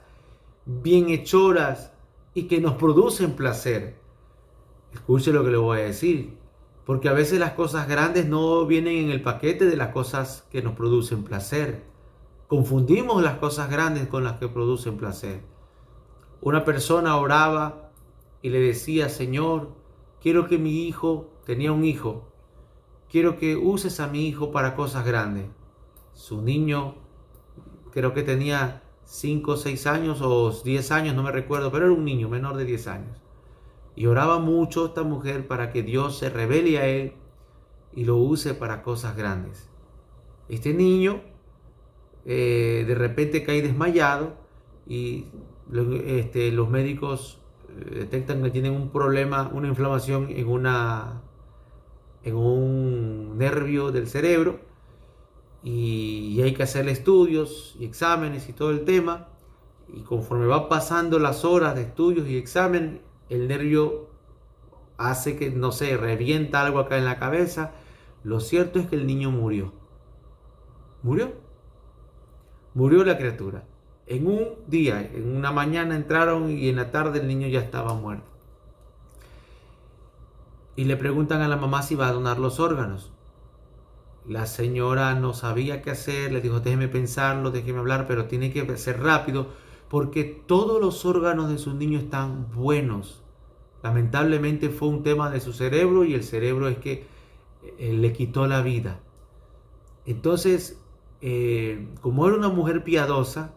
Speaker 1: bienhechoras y que nos producen placer. Escuche lo que le voy a decir, porque a veces las cosas grandes no vienen en el paquete de las cosas que nos producen placer. Confundimos las cosas grandes con las que producen placer. Una persona oraba y le decía, Señor, quiero que mi hijo, tenía un hijo, quiero que uses a mi hijo para cosas grandes. Su niño, creo que tenía 5 o 6 años o 10 años, no me recuerdo, pero era un niño menor de 10 años. Y oraba mucho esta mujer para que Dios se revele a él y lo use para cosas grandes. Este niño de repente cae desmayado y los médicos detectan que tienen un problema, una inflamación en un nervio del cerebro, y hay que hacerle estudios y exámenes y todo el tema, y conforme va pasando las horas de estudios y examen, el nervio hace que, no sé, revienta algo acá en la cabeza. Lo cierto es que el niño murió. Murió la criatura. En un día, en una mañana entraron y en la tarde el niño ya estaba muerto. Y le preguntan a la mamá si va a donar los órganos. La señora no sabía qué hacer, le dijo, déjeme pensarlo, déjeme hablar, pero tiene que ser rápido, porque todos los órganos de su niño están buenos. Lamentablemente fue un tema de su cerebro, y el cerebro es que le quitó la vida. Entonces, como era una mujer piadosa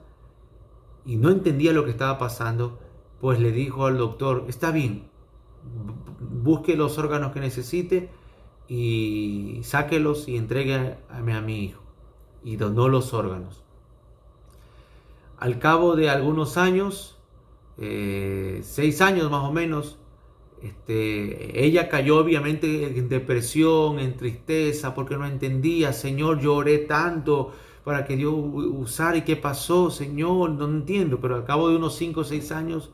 Speaker 1: y no entendía lo que estaba pasando, pues le dijo al doctor, está bien, busque los órganos que necesite y sáquelos y entrégueme a mi hijo. Y donó los órganos. Al cabo de algunos años, 6 años más o menos, ella cayó obviamente en depresión, en tristeza, porque no entendía. Señor, yo oré tanto para que Dios usara, ¿y qué pasó, Señor? No entiendo. Pero al cabo de unos 5 o 6 años,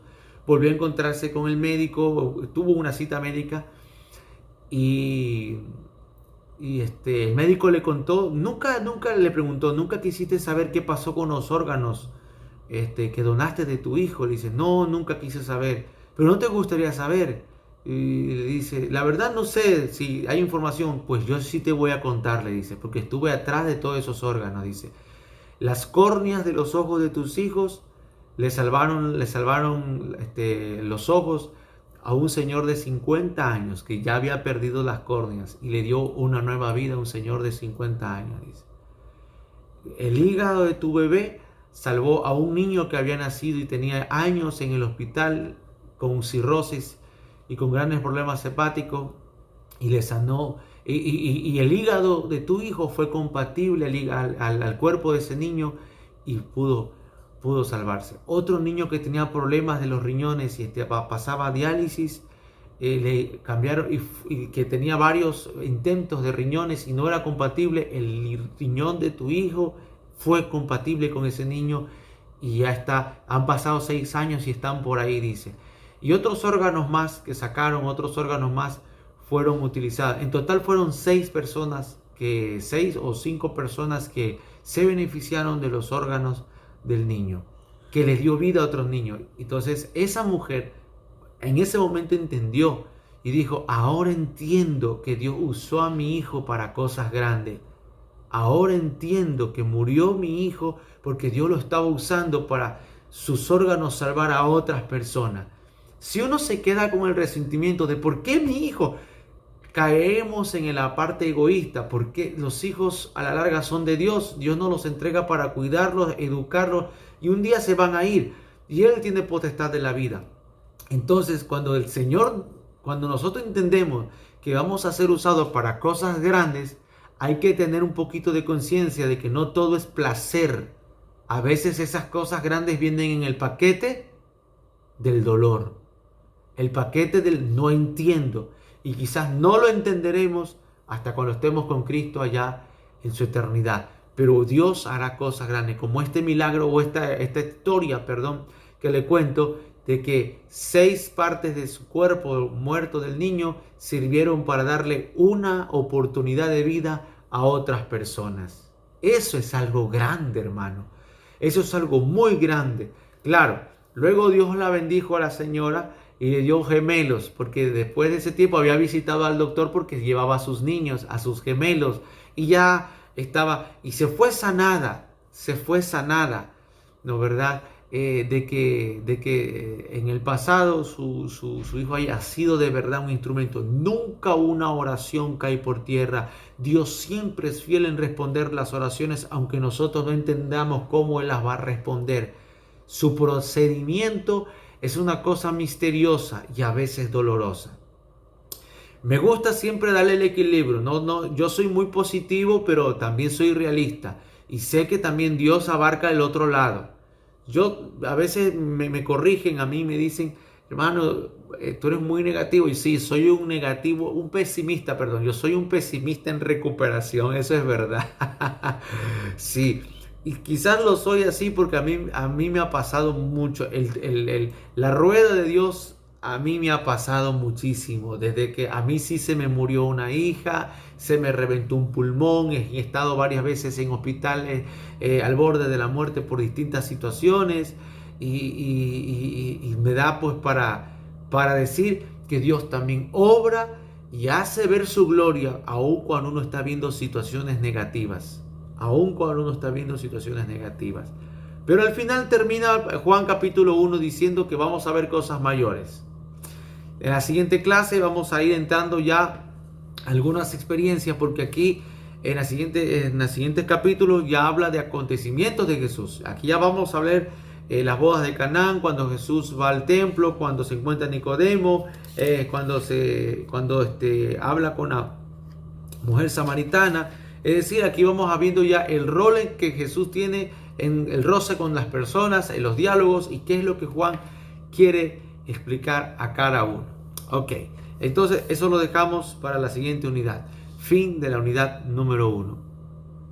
Speaker 1: volvió a encontrarse con el médico, tuvo una cita médica y el médico le contó, nunca le preguntó, nunca quisiste saber qué pasó con los órganos que donaste de tu hijo. Le dice, no, nunca quise saber, pero no te gustaría saber. Y le dice, la verdad no sé si hay información. Pues yo sí te voy a contar, le dice, porque estuve atrás de todos esos órganos. Dice, las córneas de los ojos de tus hijos le salvaron los ojos a un señor de 50 años que ya había perdido las córneas y le dio una nueva vida a un señor de 50 años. Dice, el hígado de tu bebé salvó a un niño que había nacido y tenía años en el hospital con cirrosis y con grandes problemas hepáticos, y le sanó. Y el hígado de tu hijo fue compatible al cuerpo de ese niño y pudo salvarse. Otro niño que tenía problemas de los riñones y pasaba diálisis, le cambiaron y que tenía varios intentos de riñones y no era compatible. El riñón de tu hijo fue compatible con ese niño y ya está. Han pasado 6 años y están por ahí, dice. Y otros órganos más que sacaron, otros órganos más fueron utilizados. En total fueron 6 o 5 personas que se beneficiaron de los órganos del niño, que les dio vida a otros niños. Entonces esa mujer en ese momento entendió y dijo, ahora entiendo que Dios usó a mi hijo para cosas grandes. Ahora entiendo que murió mi hijo porque Dios lo estaba usando para sus órganos salvar a otras personas. Si uno se queda con el resentimiento de ¿por qué mi hijo? Caemos en la parte egoísta, porque los hijos a la larga son de Dios. Dios nos los entrega para cuidarlos, educarlos, y un día se van a ir y Él tiene potestad de la vida. Entonces cuando nosotros entendemos que vamos a ser usados para cosas grandes, hay que tener un poquito de conciencia de que no todo es placer. A veces esas cosas grandes vienen en el paquete del dolor, el paquete del no entiendo, y quizás no lo entenderemos hasta cuando estemos con Cristo allá en su eternidad. Pero Dios hará cosas grandes, como este milagro o esta historia, que le cuento, de que 6 partes de su cuerpo muerto del niño sirvieron para darle una oportunidad de vida a otras personas. Eso es algo grande, hermano. Eso es algo muy grande. Claro, luego Dios la bendijo a la señora y le dio gemelos, porque después de ese tiempo había visitado al doctor porque llevaba a sus niños, a sus gemelos, y ya estaba, y se fue sanada, ¿no verdad? De que en el pasado su hijo haya sido de verdad un instrumento. Nunca una oración cae por tierra. Dios siempre es fiel en responder las oraciones, aunque nosotros no entendamos cómo Él las va a responder. Su procedimiento es una cosa misteriosa y a veces dolorosa. Me gusta siempre darle el equilibrio. Yo soy muy positivo, pero también soy realista. Y sé que también Dios abarca el otro lado. A veces me corrigen a mí, me dicen, hermano, tú eres muy negativo. Y sí, soy un pesimista, perdón. Yo soy un pesimista en recuperación, eso es verdad. Sí, y quizás lo soy así porque a mí me ha pasado mucho. La rueda de Dios a mí me ha pasado muchísimo. Desde que a mí sí se me murió una hija, se me reventó un pulmón, he estado varias veces en hospitales al borde de la muerte por distintas situaciones, y me da pues para decir que Dios también obra y hace ver su gloria aun cuando uno está viendo situaciones negativas. Pero al final termina Juan capítulo 1 diciendo que vamos a ver cosas mayores. En la siguiente clase vamos a ir entrando ya algunas experiencias, porque aquí en los siguientes capítulos ya habla de acontecimientos de Jesús. Aquí ya vamos a ver las bodas de Canaán, cuando Jesús va al templo, cuando se encuentra Nicodemo, cuando habla con la mujer samaritana. Es decir, aquí vamos viendo ya el rol que Jesús tiene en el roce con las personas, en los diálogos, y qué es lo que Juan quiere explicar a cada uno. Ok, entonces eso lo dejamos para la siguiente unidad. Fin de la unidad número 1.